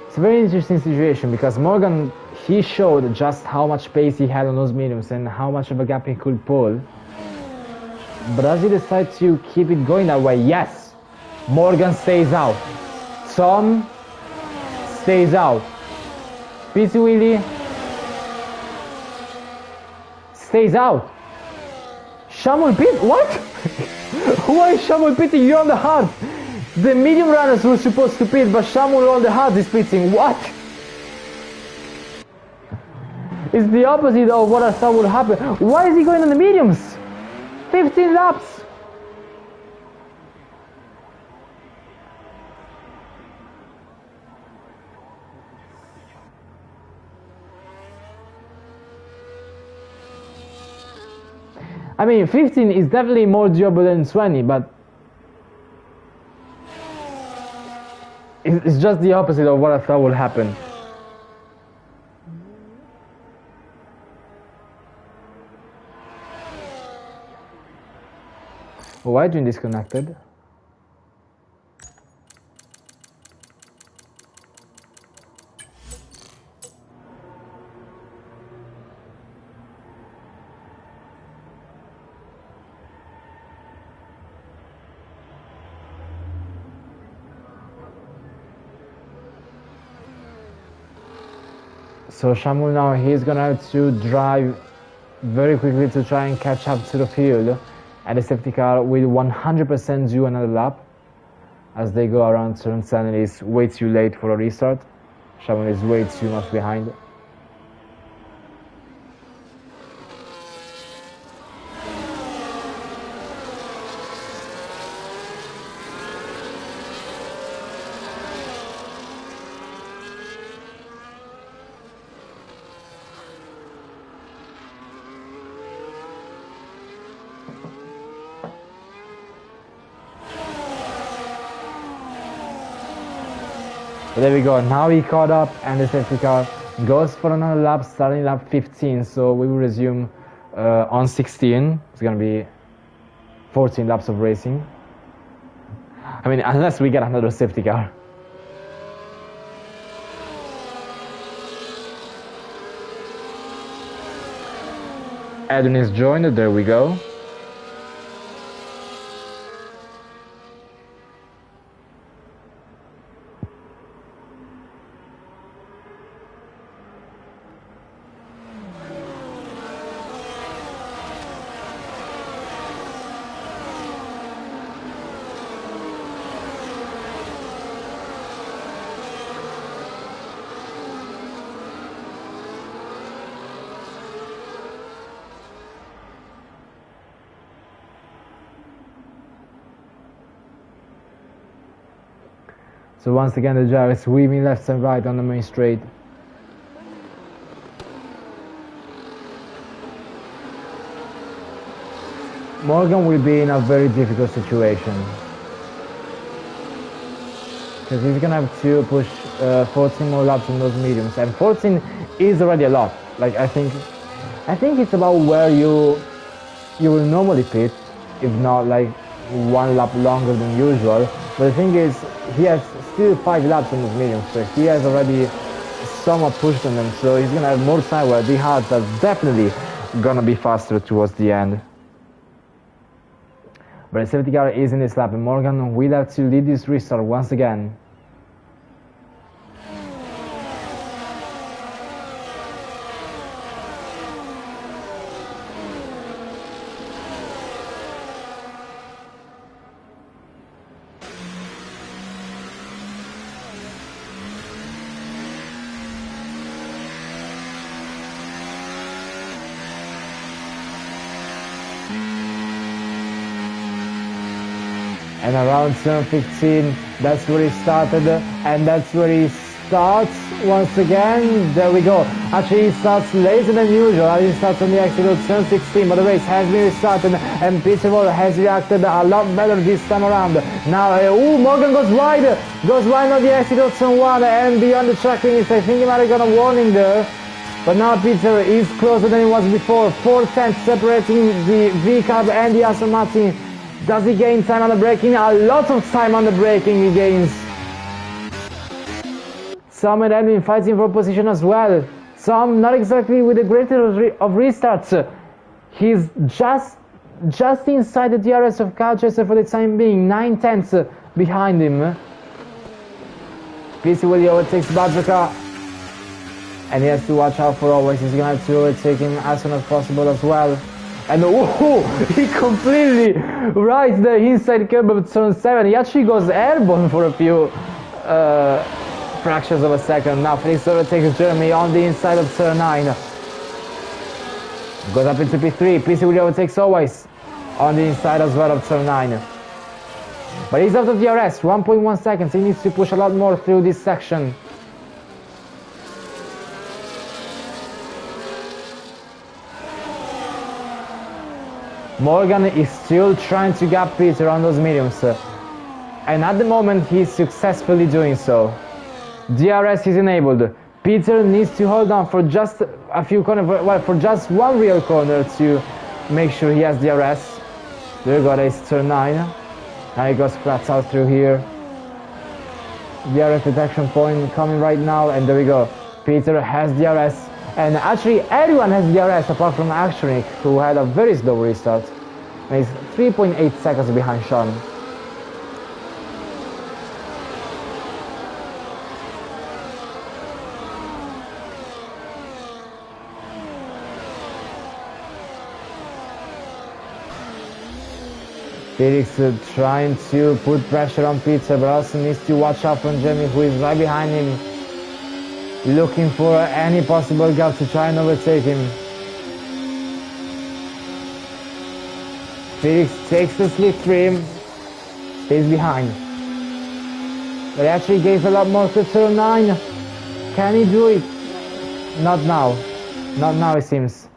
It's a very interesting situation because Morgan, he showed just how much pace he had on those mediums and how much of a gap he could pull. But does he decide to keep it going that way? Yes! Morgan stays out. Tom stays out. Pity Willie stays out. Shamuel pit? What? Why is Shamuel pitting? You're on the hard. The medium runners were supposed to pit, but Shamuel on the hard is pitting. What? It's the opposite of what I thought would happen. Why is he going on the mediums? 15 laps. I mean, 15 is definitely more doable than 20, but it's just the opposite of what I thought would happen. Why are you disconnected? So Shamuel now, he's gonna have to drive very quickly to try and catch up to the field, and the safety car will 100% do another lap as they go around turn 7. It's way too late for a restart. Shamuel is way too much behind. But there we go, now he caught up and the safety car goes for another lap, starting lap 15, so we will resume on 16. It's gonna be 14 laps of racing. I mean, unless we get another safety car. Edwin is joined, there we go. So once again the driver is weaving left and right on the main straight. Morgan will be in a very difficult situation. Because he's gonna have to push 14 more laps on those mediums, and 14 is already a lot. Like I think it's about where you will normally pit, if not like 1 lap longer than usual. But the thing is, he has still 5 laps on those mediums, so he has already somewhat pushed on them. So he's gonna have more time. Where the hards are definitely gonna be faster towards the end. But the safety car is in this lap, and Morgan will have to lead this restart once again. And around turn 15, that's where he started, and that's where he starts once again. There we go. Actually, he starts later than usual. He starts on the exit of turn 16, but the race has been restarted, and Peter has reacted a lot better this time around. Now, Morgan goes wide on the exit of turn 1, and beyond the track limits. I think he might have got a warning there. But now Peter is closer than he was before. 4 tenths separating the V-Carb and the Aston Martin. Does he gain time on the braking? A lot of time on the braking he gains. Sam and Edwin fighting for position as well. Sam not exactly with the greatest of restarts. He's just inside the DRS of Kyle Chester for the time being. 9 tenths behind him. PC Willie overtakes Badrika. And he has to watch out for always. He's going to have to overtake him as soon as possible as well. And he completely rides the inside curb of turn 7. He actually goes airborne for a few fractions of a second. Now Felix overtakes Jeremy on the inside of turn 9. Goes up into P3. PC Willie overtakes always on the inside as well of turn 9. But he's out of DRS, 1.1 seconds. He needs to push a lot more through this section. Morgan is still trying to gap Peter on those mediums, and at the moment he's successfully doing so. DRS is enabled. Peter needs to hold on for just a few corners, well, for just one real corner to make sure he has DRS. There we go, that's turn 9. Now he goes flat out through here. DRS detection point coming right now, and there we go. Peter has DRS. And actually everyone has DRS apart from Actionik, who had a very slow restart. And he's 3.8 seconds behind Sean. Felix trying to put pressure on Peter, but also needs to watch out from Jeremy, who is right behind him, looking for any possible gap to try and overtake him. Felix takes the slipstream, stays behind. But he actually gave a lot more to turn 9. Can he do it? Not now. Not now, it seems.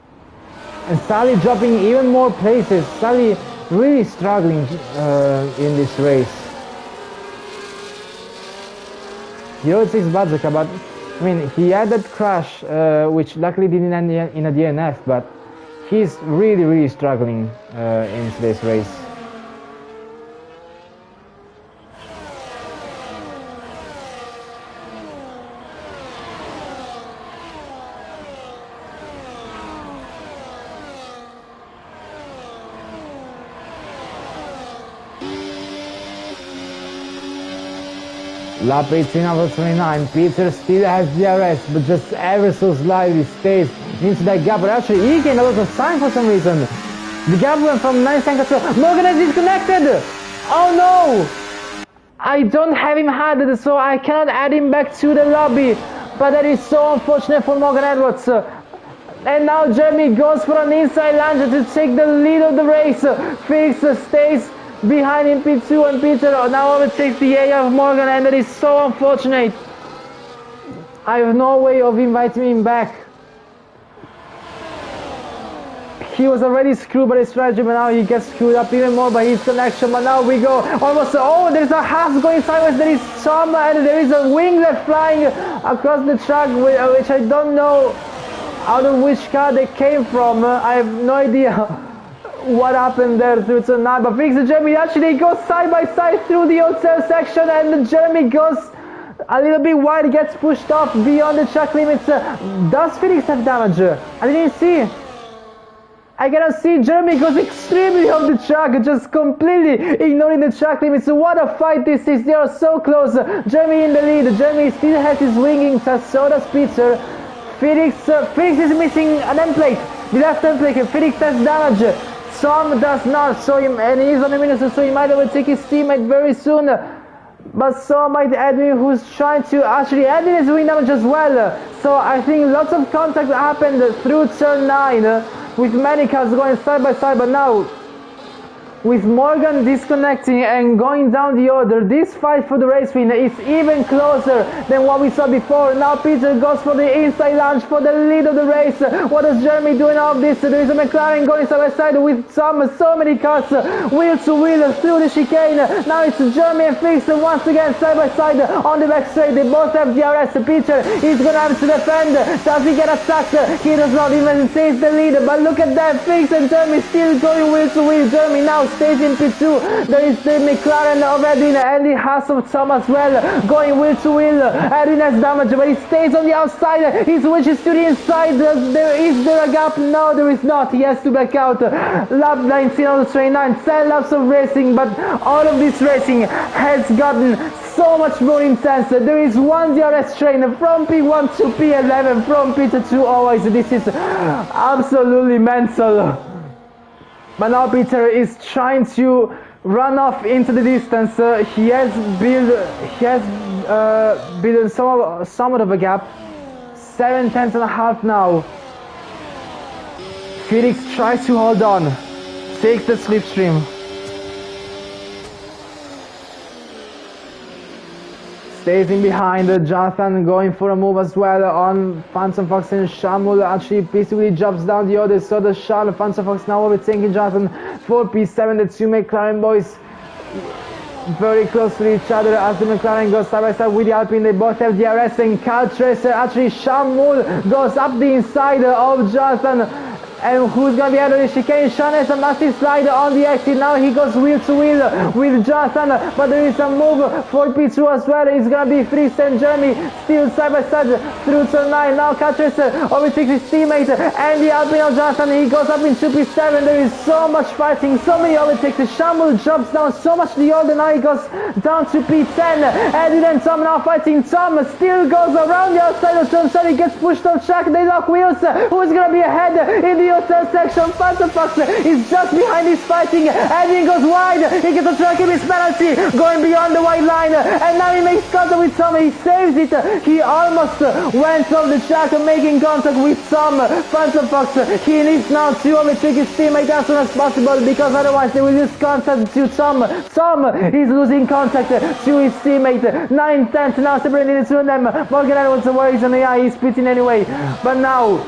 And Sally dropping even more places. Sally really struggling in this race. He overtakes Badrika, but I mean, he had that crash, which luckily didn't end in a DNF, but he's really struggling in today's race. Lap 18 out of 29, Peter still has DRS, but just ever so slightly stays into that gap, but actually he gained a lot of time for some reason. The gap went from 9 seconds to... Morgan is disconnected! Oh no! I don't have him added, so I cannot add him back to the lobby, but that is so unfortunate for Morgan Edwards. And now Jeremy goes for an inside launcher to take the lead of the race. Felix stays behind in P2, and Peter now overtakes the A of Morgan, and that is so unfortunate. I have no way of inviting him back. He was already screwed by the strategy, but now he gets screwed up even more by his connection. But now we go almost. Oh, there's a Haas going sideways. There is some, and there is a winglet flying across the track, which I don't know out of which car they came from. I have no idea what happened there through turn 9. But Felix and Jeremy actually goes side by side through the hotel section, and Jeremy goes a little bit wide, gets pushed off beyond the track limits. Does Felix have damage? I didn't see. I cannot see. Jeremy goes extremely off the track, just completely ignoring the track limits. What a fight this is. They are so close. Jeremy in the lead. Jeremy still has his winging test, so does Peter. Felix is missing an end plate. The left end plate. Felix has damage. Tom does not, so and he's on the minus, so he might overtake his teammate very soon. But so might Edwin, who's trying to actually. Edwin is doing damage as well. So I think lots of contact happened through turn 9. With many cars going side by side, but now with Morgan disconnecting and going down the order, this fight for the race win is even closer than what we saw before. Now Peter goes for the inside launch for the lead of the race. What is Jeremy doing all of this? There is a McLaren going side by side with so many cars, wheel to wheel through the chicane. Now it's Jeremy and Felix once again side by side on the back straight. They both have DRS. Peter is going to have to defend. Does he get attacked? He does not, even saves the lead. But look at that, Felix and Jeremy still going wheel to wheel. Jeremy now stays in P2. There is the McLaren of Edwin and the Haas of Tom as well, going wheel to wheel. Edwin has damage, but he stays on the outside. He switches to the inside. Is there a gap? No, there is not. He has to back out. Lap 19 on the train 9. 10 laps of racing, but all of this racing has gotten so much more intense. There is one DRS train from P1 to P11, from P2 to always. This is absolutely mental. But now Peter is trying to run off into the distance. He has built somewhat of a gap. 7/10.5 now. Felix tries to hold on, takes the slipstream. Stays in behind. Jonathan going for a move as well on Phantom Fox, and Shamul actually peacefully drops down the order. So does Sean. Phantom Fox now overtaking Jonathan for P7. The two McLaren boys very close to each other as the McLaren goes side by side with the Alpine. They both have DRS, and Cal Tracer actually Shamul goes up the inside of Jonathan. And who's going to be out of the chicane? Sean has a massive slide on the exit. Now he goes wheel to wheel with Jonathan, but there is a move for P2 as well. It's going to be Felix and Jeremy still side by side through turn 9. Now Catchers overtakes his teammate and the Alpine of Jonathan. He goes up into P7. There is so much fighting, so many overtakes. Shamul drops down so much the order. Now he goes down to P10. Edwin and Tom now fighting. Tom still goes around the outside of turn 7. He gets pushed on track. They lock wheels. Who's going to be ahead in the hotel section? Phantom Fox is just behind his fighting. Edwin goes wide. He gets a track in his penalty, going beyond the white line, and now he makes contact with Tom. He saves it. He almost went off the track, making contact with Tom. Phantom Fox, he needs now to overtake his teammate as soon as possible, because otherwise they will lose contact to Tom. Tom is losing contact to his teammate. 9/10 now separating the two of them. Morgan Edwards worries on the eye. He's pitting anyway, but now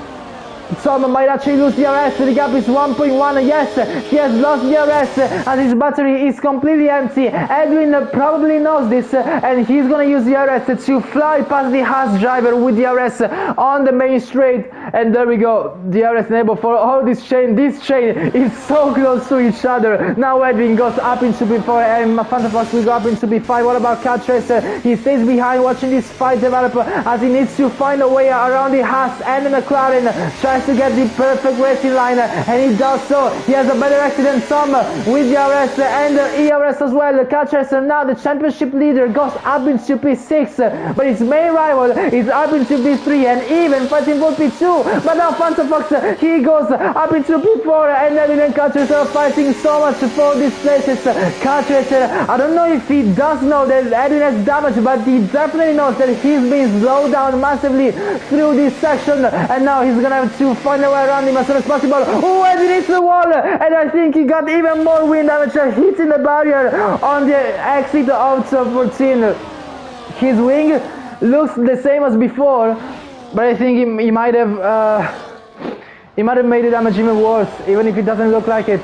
Tom might actually lose DRS. The gap is 1.1. Yes, he has lost DRS as his battery is completely empty. Edwin probably knows this, and he's going to use DRS to fly past the Haas driver with DRS on the main straight. And there we go, DRS enabled for all this chain. This chain is so close to each other. Now Edwin goes up into P4 and Phantom Fox will go up into P5. What about Cat Tracer? He stays behind watching this fight develop as he needs to find a way around the Haas and the McLaren. Tries to get the perfect racing line, and he does so. He has a better exit than Tom with DRS and ERS as well. Cat Tracer now the championship leader goes up into P6, but his main rival is up into P3 and even fighting for P2. But now Phantom Fox, he goes up into P4, and Edwin and Cat Tracer are fighting so much for these places. Cat Tracer, I don't know if he does know that Edwin has damage, but he definitely knows that he's been slowed down massively through this section, and now he's gonna have to find a way around him as soon as possible. Oh, Edwin hits the wall, and I think he got even more wind damage, hitting the barrier on the exit of top 14. His wing looks the same as before, but I think he might have He might have made the damage even worse, even if it doesn't look like it.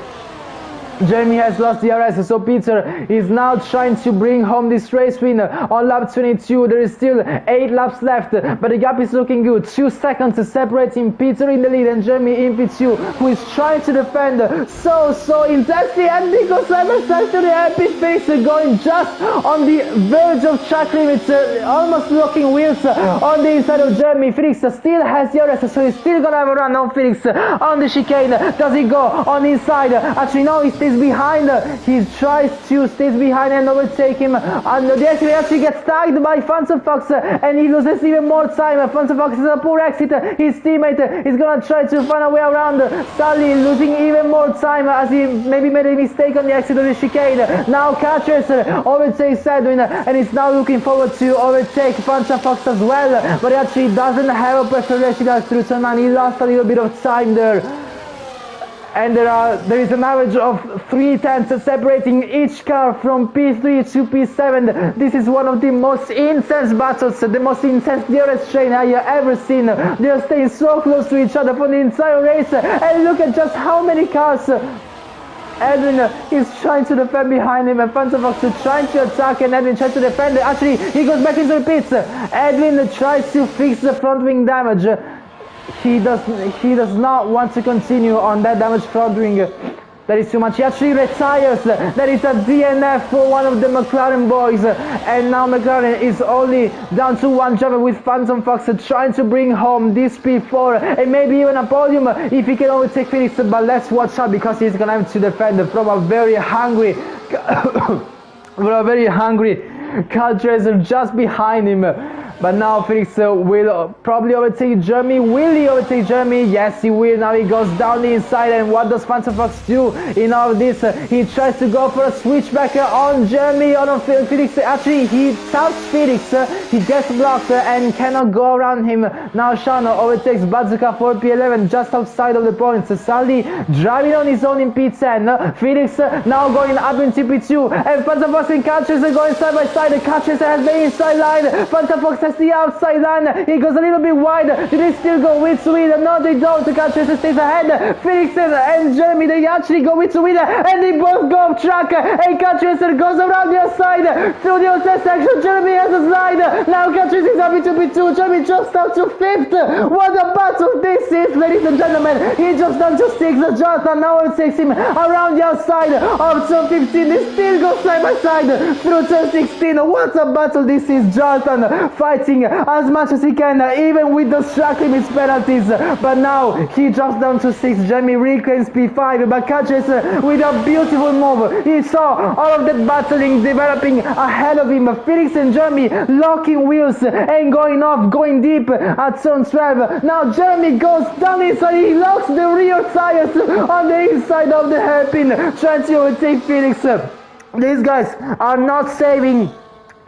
Jeremy has lost the DRS, so Peter is now trying to bring home this race win on lap 22. There is still 8 laps left, but the gap is looking good. 2 seconds separating Peter in the lead and Jeremy in P2, who is trying to defend so intensely, and Nico Simon says to the epic face, going just on the verge of track limits, almost locking wheels on the inside of Jeremy. Felix still has the DRS, so he's still gonna have a run on Felix on the chicane. Does he go on the inside? Actually no, he stays behind. He tries to stay behind and overtake him. And the actually gets tagged by Phantom Fox and he loses even more time. Phantom Fox is a poor exit. His teammate is gonna try to find a way around. Sully losing even more time as he maybe made a mistake on the exit of the chicane. Now Catchers overtakes Edwin and is now looking forward to overtake Phantom Fox as well, but he actually doesn't have a preferential through turn 9. He lost a little bit of time there. And there is an average of 3 tenths separating each car from P3 to P7. This is one of the most intense battles, the most intense DRS train I have ever seen. They are staying so close to each other for the entire race. And look at just how many cars Edwin is trying to defend behind him, and Phantom Fox is trying to attack, and Edwin tries to defend. Actually, he goes back into the pits. Edwin tries to fix the front wing damage. He does not want to continue on that damaged front wing. That is too much. He actually retires. That is a DNF for one of the McLaren boys. And now McLaren is only down to 1 driver, with Phantom Fox trying to bring home this P4 and maybe even a podium if he can overtake Felix. But let's watch out, because he's gonna have to defend from a very hungry car chaser just behind him. But now Felix will probably overtake Jeremy. Will he overtake Jeremy? Yes, he will. Now he goes down the inside, and what does Phantom Fox do in all of this? He tries to go for a switchback on Jeremy, on Felix. Actually, he taps Felix. He gets blocked and cannot go around him. Now Shano overtakes Bazooka for P11 just outside of the points. Sally driving on his own in P10. Felix now going up into P2, and Phantom Fox and Catchers are going side by side. The Catchers has the inside line. Phantom Fox has the outside line. He goes a little bit wide. Do they still go with Sweden? No, they don't. The Catchers stays ahead. Felix and Jeremy, they actually go with Sweden, and they both go off track. And Catchers goes around the outside through the outside section. Jeremy has a slide. Now Catchers is happy to P2. Jeremy drops down to 5th. What a battle this is, ladies and gentlemen. He drops down to 6th. Jonathan now takes him around the outside of turn 15. They still go side by side through turn 16. What a battle this is. Jonathan fighting as much as he can, even with those track limits penalties. But now he drops down to 6th. Jeremy reclaims P5, but catches with a beautiful move. He saw all of that battling developing ahead of him. Felix and Jeremy locking wheels and going off, going deep at turn 12. Now Jeremy goes down inside. He locks the rear tires on the inside of the hairpin, trying to overtake Felix. These guys are not saving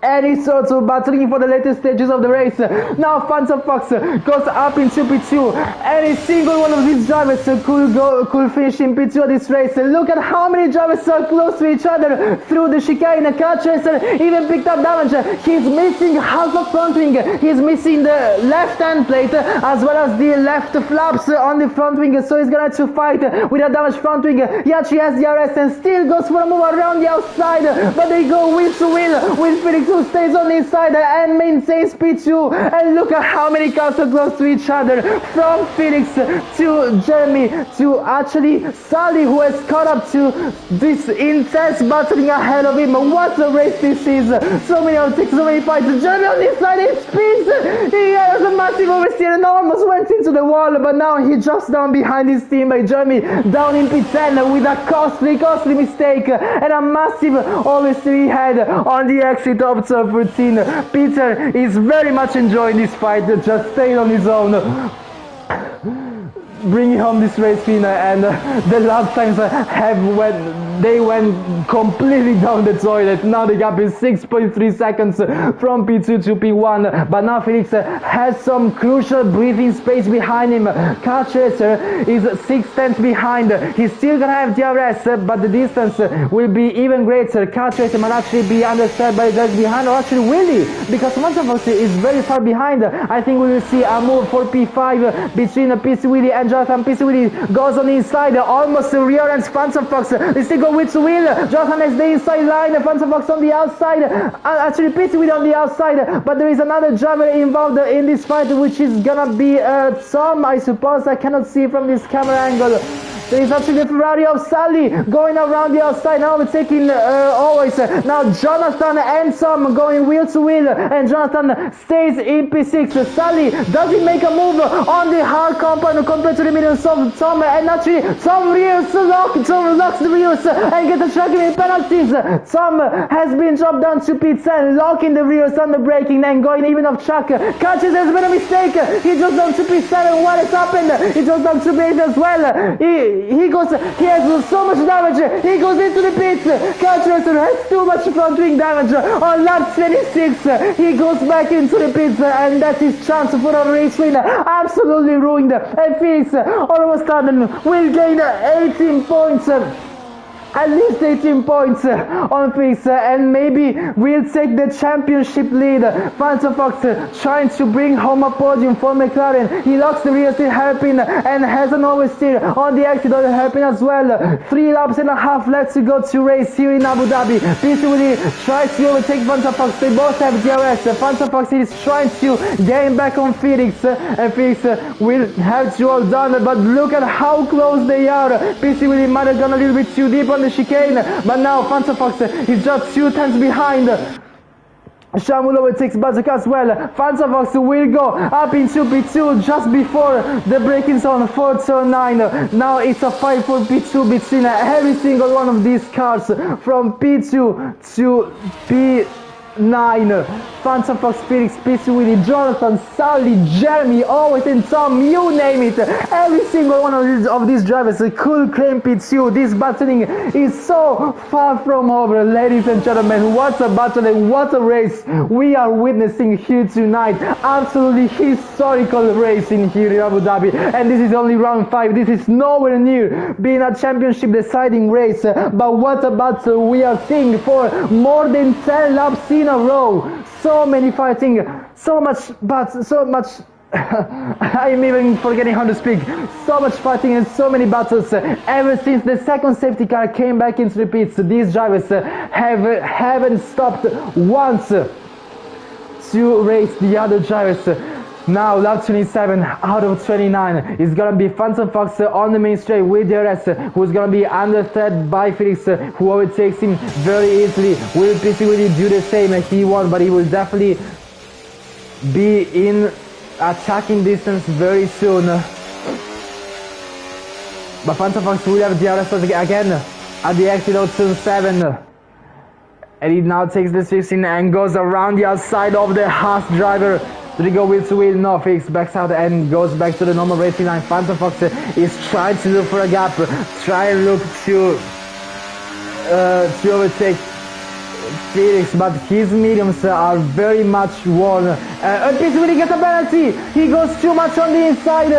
any sort of battling for the later stages of the race. Now Phantom Fox goes up into P2. Any single one of these drivers could finish in P2 of this race. Look at how many drivers are close to each other through the chicane. Catchers even picked up damage. He's missing half of front wing. He's missing the left hand plate as well as the left flaps on the front wing. So he's gonna have to fight with a damaged front wing. He actually has the RS and still goes for a move around the outside. But they go wheel to wheel with Felix, who stays on the inside and maintains P2. And look at how many cars are close to each other, from Felix to Jeremy to actually Sully, who has caught up to this intense battling ahead of him. What a race this is. So many overtakes, so many fights. Jeremy on the inside, he speeds. He has a massive oversteer and almost went into the wall, but now he drops down behind his teammate Jeremy down in P10 with a costly mistake and a massive oversteer he had on the exit of turn 14. Peter is very much enjoying this fight, just staying on his own, bringing home this race win. And the lap times they went completely down the toilet. Now the gap is 6.3 seconds from P2 to P1, but now Felix has some crucial breathing space behind him. Car Chaser is 6 tenths behind. He's still gonna have DRS, but the distance will be even greater. Car Chaser might actually be understeered by the guys behind, or actually will he? Because Phantom Fox is very far behind. I think we will see a move for P5 between PC Willie and Jonathan Piswili goes on the inside, almost rear ends Phantom Fox. They still go with Will. Jonathan has the inside line, Phantom Fox on the outside. Actually, Piswili on the outside, but there is another driver involved in this fight, which is gonna be Tom, I suppose. I cannot see from this camera angle. There is actually the Ferrari of Sully going around the outside, now taking always. Now Jonathan and Tom going wheel to wheel, and Jonathan stays in P6. Sully doesn't make a move on the hard compound compared to the mediums of Tom, and actually Tom locks the rears and gets a tracking penalties. Tom has been dropped down to P10, locking the rears on the braking and going even off track. Catches, there's been a mistake. He drops down to P7. What has happened? He drops down to P8 as well. He has so much damage. He goes into the pits. Catcher has too much front wing damage on lap 26. He goes back into the pits, and that's his chance for a race win. Absolutely ruined. And Felix all of a sudden will gain 18 points. At least 18 points on Felix, and maybe we'll take the championship lead. Phantom Fox trying to bring home a podium for McLaren. He locks the rear steer hairpin and has an oversteer on the exit of the hairpin as well. 3 laps and a half left to go to race here in Abu Dhabi. Piswili tries to overtake Phantom Fox. They both have DRS. Phantom Fox is trying to gain back on Felix, and Felix will have to hold on, but look at how close they are. Piswili might have gone a little bit too deep on the chicane, but now Phantom Fox is just 2 tenths behind. Shamul overtakes Bazooka as well. Phantom Fox will go up into P2 just before the braking zone for turn 9. Now it's a fight for P2 between every single one of these cars from P2 to P9. Phantom Fox, Felix, Piswili, Jonathan, Sully, Jeremy, Owen and Tom, you name it. Every single one of these drivers could claim P2. This battling is so far from over, ladies and gentlemen. What a battle and what a race we are witnessing here tonight. Absolutely historical racing here in Abu Dhabi. And this is only round 5. This is nowhere near being a championship deciding race. But what a battle we are seeing for more than 10 laps in a row. So many fighting, so much, I'm even forgetting how to speak. So much fighting and so many battles. Ever since the second safety car came back into the pits, these drivers haven't stopped once to race the other drivers. Now lap 27 out of 29 is gonna be Phantom Fox on the main straight with DRS, who's gonna be under threat by Felix, who overtakes him very easily. Will Piswili do the same? He won, but he will definitely be in attacking distance very soon. But Phantom Fox will have DRS again at the exit of turn 7. And he now takes the 16 and goes around the outside of the Haas driver. Did he go wheel to wheel? No, Felix backs out and goes back to the normal racing line. Phantom Fox is trying to look for a gap, try and look to overtake Felix, but his mediums are very much worn. Piswili gets a penalty. He goes too much on the inside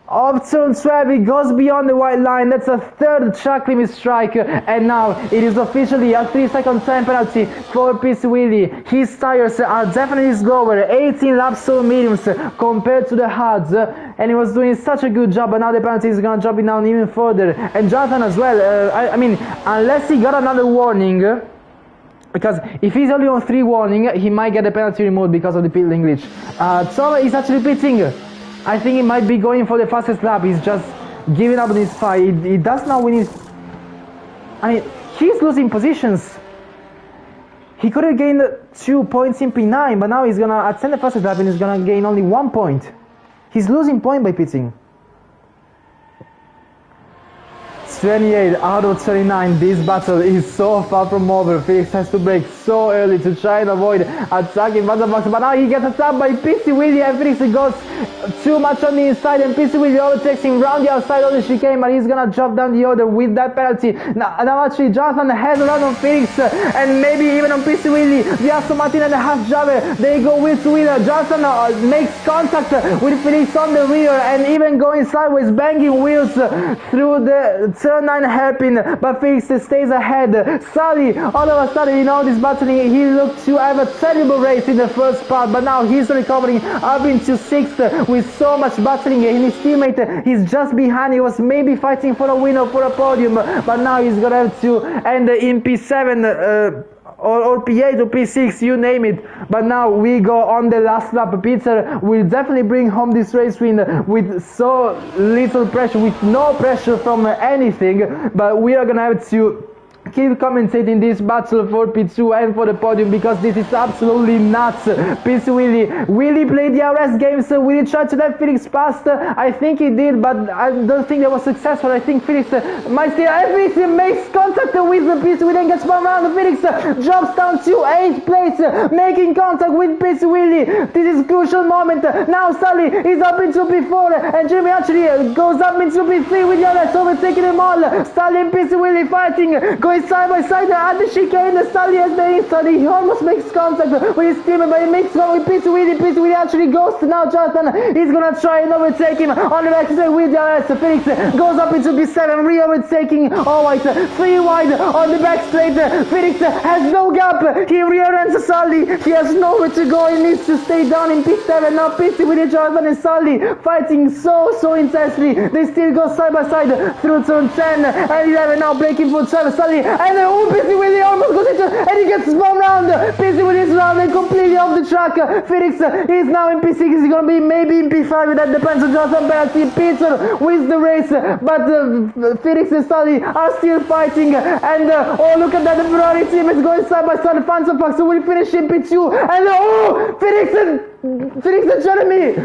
of turn 12. He goes beyond the white line. That's a 3rd track limit strike, and now it is officially a 3-second time penalty for Piswili. His tires are definitely slower, 18 laps of mediums compared to the hards, and he was doing such a good job, but now the penalty is gonna drop it down even further. And Jonathan as well, I mean, unless he got another warning, because if he's only on 3 warning, he might get the penalty removed because of the pit lane glitch. Tom is actually pitting. I think he might be going for the fastest lap. He's just giving up on his fight. He does not win his... I mean, he's losing positions. He could have gained 2 points in P9, but now he's gonna attend the fastest lap and he's gonna gain only 1 point. He's losing point by pitting. 28 out of 29. This battle is so far from over. Felix has to brake so early to try and avoid attacking Phantom Fox, but now he gets attacked by Piswili, and Felix goes too much on the inside, and Piswili overtakes him round the outside of the chicane, but he's gonna drop down the order with that penalty. Now actually Jonathan has a run on Felix, and maybe even on Piswili. The Aston Martin and the Haas driver, they go wheel to wheel. Jonathan makes contact with Felix on the rear, and even going sideways, banging wheels through the turn 9 hairpin, but Felix stays ahead. Sully, all of a sudden, you know, this battle battling. He looked to have a terrible race in the first part, but now he's recovering up into 6th with so much battling, and his teammate is just behind. He was maybe fighting for a win or for a podium, but now he's gonna have to end in P7 or P8 or P6, you name it. But now we go on the last lap. Peter will definitely bring home this race win with so little pressure, with no pressure from anything, but we are gonna have to keep commentating this battle for P2 and for the podium, because this is absolutely nuts. PC will he play the RS games? Will he try to let Felix past? I think he did, but I don't think that was successful. I think Felix might still. Felix makes contact with PC Willy and gets spun around. Felix drops down to 8th place, making contact with PC Willy. This is crucial moment. Now Sully is up into P4, and Jimmy actually goes up into P3 with the RS, overtaking them all. Sully and PC Willy fighting, going side by side at the chicane. Sully has the inside. He almost makes contact with his teammate, but he makes one with Pizza Willy. Pizza Willy actually goes to now Jonathan. He's gonna try and overtake him on the backside with the RS. Felix goes up into P7, re-overtaking Always 3 wide on the back straight. Felix has no gap. He rear-ends Sully. He has nowhere to go. He needs to stay down in P7. Now Pizza Willy, Jonathan and Sully fighting so intensely. They still go side by side through turn 10 and 11. Now breaking for 12. Sully and Pizzy Willy almost goes into, and he gets spun round. Pizzy Willy is round and completely off the track. Felix is now in P6. He's gonna be maybe in P5. That depends on Jonathan penalty. Peter wins the race, but Felix and Sully are still fighting. And oh, look at that! The Ferrari team is going side by side. Phantom Fox will finish in P2, and Felix and Jeremy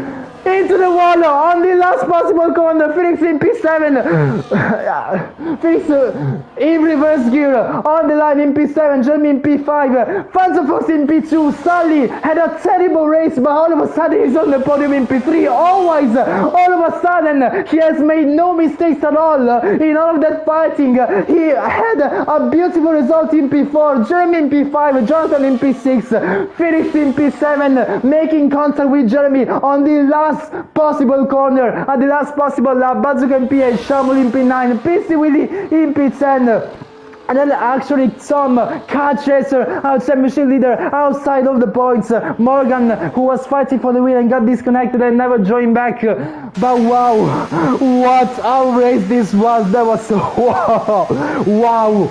into the wall on the last possible corner. Felix in P7. Felix in reverse gear on the line in P7. Jeremy in P5. Phantom Fox in P2. Sully had a terrible race, but all of a sudden he's on the podium in P3. Always, all of a sudden, he has made no mistakes at all in all of that fighting. He had a beautiful result in P4. Jeremy in P5. Jonathan in P6. Felix in P7, making contact with Jeremy on the last possible corner, at the last possible lap. Bazooka in P8, Shamul in P9, PC Willy in P10. And then actually Tom, car chaser, outside machine leader, outside of the points. Morgan, who was fighting for the win and got disconnected and never joined back. But wow, what a race this was. That was wow.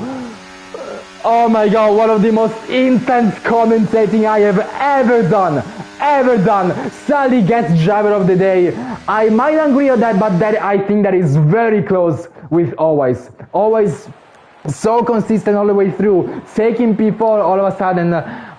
Oh my god, one of the most intense commentating I have ever done. Sully gets driver of the day. I might agree on that, but that I think that is very close with Always so consistent all the way through, taking P4 all of a sudden.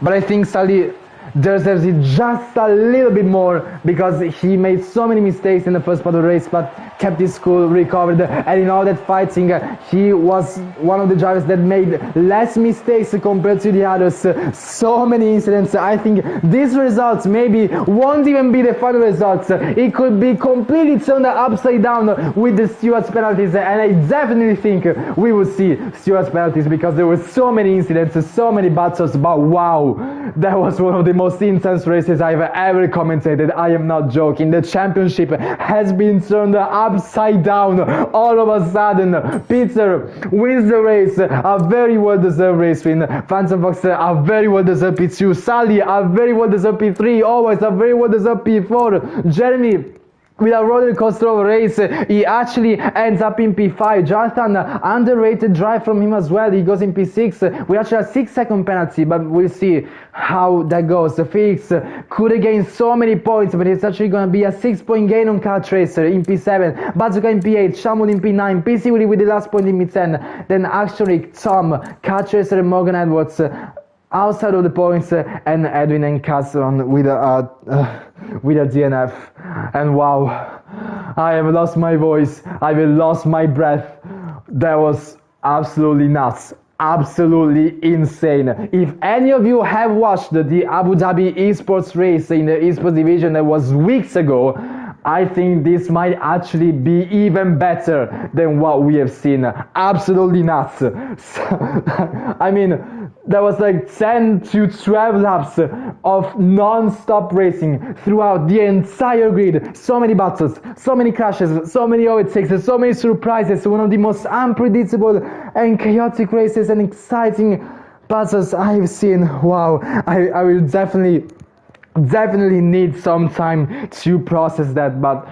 But I think Sully deserves it just a little bit more, because he made so many mistakes in the first part of the race, but kept his cool, recovered, and in all that fighting he was one of the drivers that made less mistakes compared to the others. So many incidents. I think these results maybe won't even be the final results. It could be completely turned upside down with the Stewart's penalties, and I definitely think we will see Stewart's penalties, because there were so many incidents, so many battles. But wow, that was one of the most intense races I've ever commentated. I am not joking. The championship has been turned upside down all of a sudden. Peter wins the race, a very well deserved race win. Phantom Fox, a very well deserved P2. Sully, a very well deserved P3. Always a very well deserved P4. Jeremy, with a roller coaster of a race, he actually ends up in P5. Jonathan, underrated drive from him as well. He goes in P6. We actually have a 6-second penalty, but we'll see how that goes. Felix could have gained so many points, but it's actually going to be a 6-point gain on Car Tracer in P7. Bazooka in P8, Shamul in P9, PC Willy with the last point in P10. Then actually Tom, Car Tracer and Morgan Edwards outside of the points, and Edwin and Casson with a DNF. And wow, I have lost my voice. I've lost my breath. That was absolutely nuts. Absolutely insane. If any of you have watched the Abu Dhabi esports race in the esports division that was weeks ago, I think this might actually be even better than what we have seen. Absolutely nuts. I mean, there was like 10 to 12 laps of non-stop racing throughout the entire grid. So many battles, so many crashes, so many overtakes, so many surprises. One of the most unpredictable and chaotic races, and exciting, puzzles I've seen, wow, I will definitely need some time to process that, but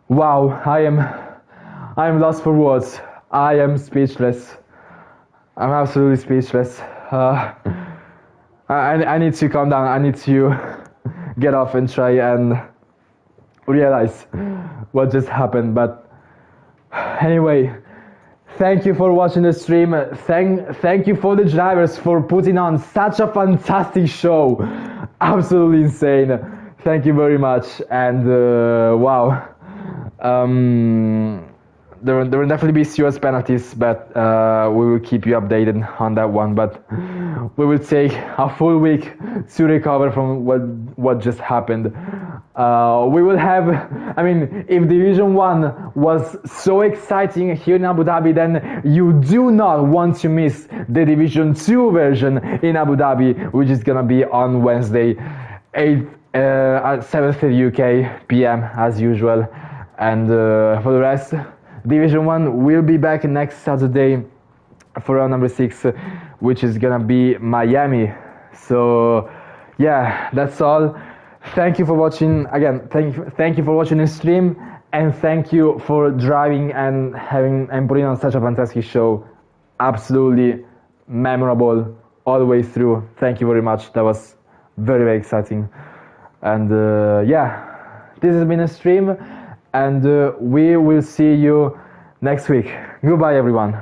wow, I am lost for words. I am speechless. I'm absolutely speechless. I need to calm down. I need to get off and try and realize what just happened. But anyway, thank you for watching the stream. Thank you for the drivers for putting on such a fantastic show. Absolutely insane. Thank you very much. And wow. There will definitely be serious penalties, but we will keep you updated on that one. But we will take a full week to recover from what just happened. We will have, I mean, if Division 1 was so exciting here in Abu Dhabi, then you do not want to miss the Division 2 version in Abu Dhabi, which is gonna be on Wednesday, at 7:30 UK PM as usual. And for the rest, Division 1 will be back next Saturday for round number 6, which is gonna be Miami. So yeah, that's all. Thank you for watching again. Thank you for watching the stream, and thank you for driving and putting on such a fantastic show. Absolutely memorable all the way through. Thank you very much. That was very exciting. And yeah, this has been a stream, and we will see you next week. Goodbye, everyone.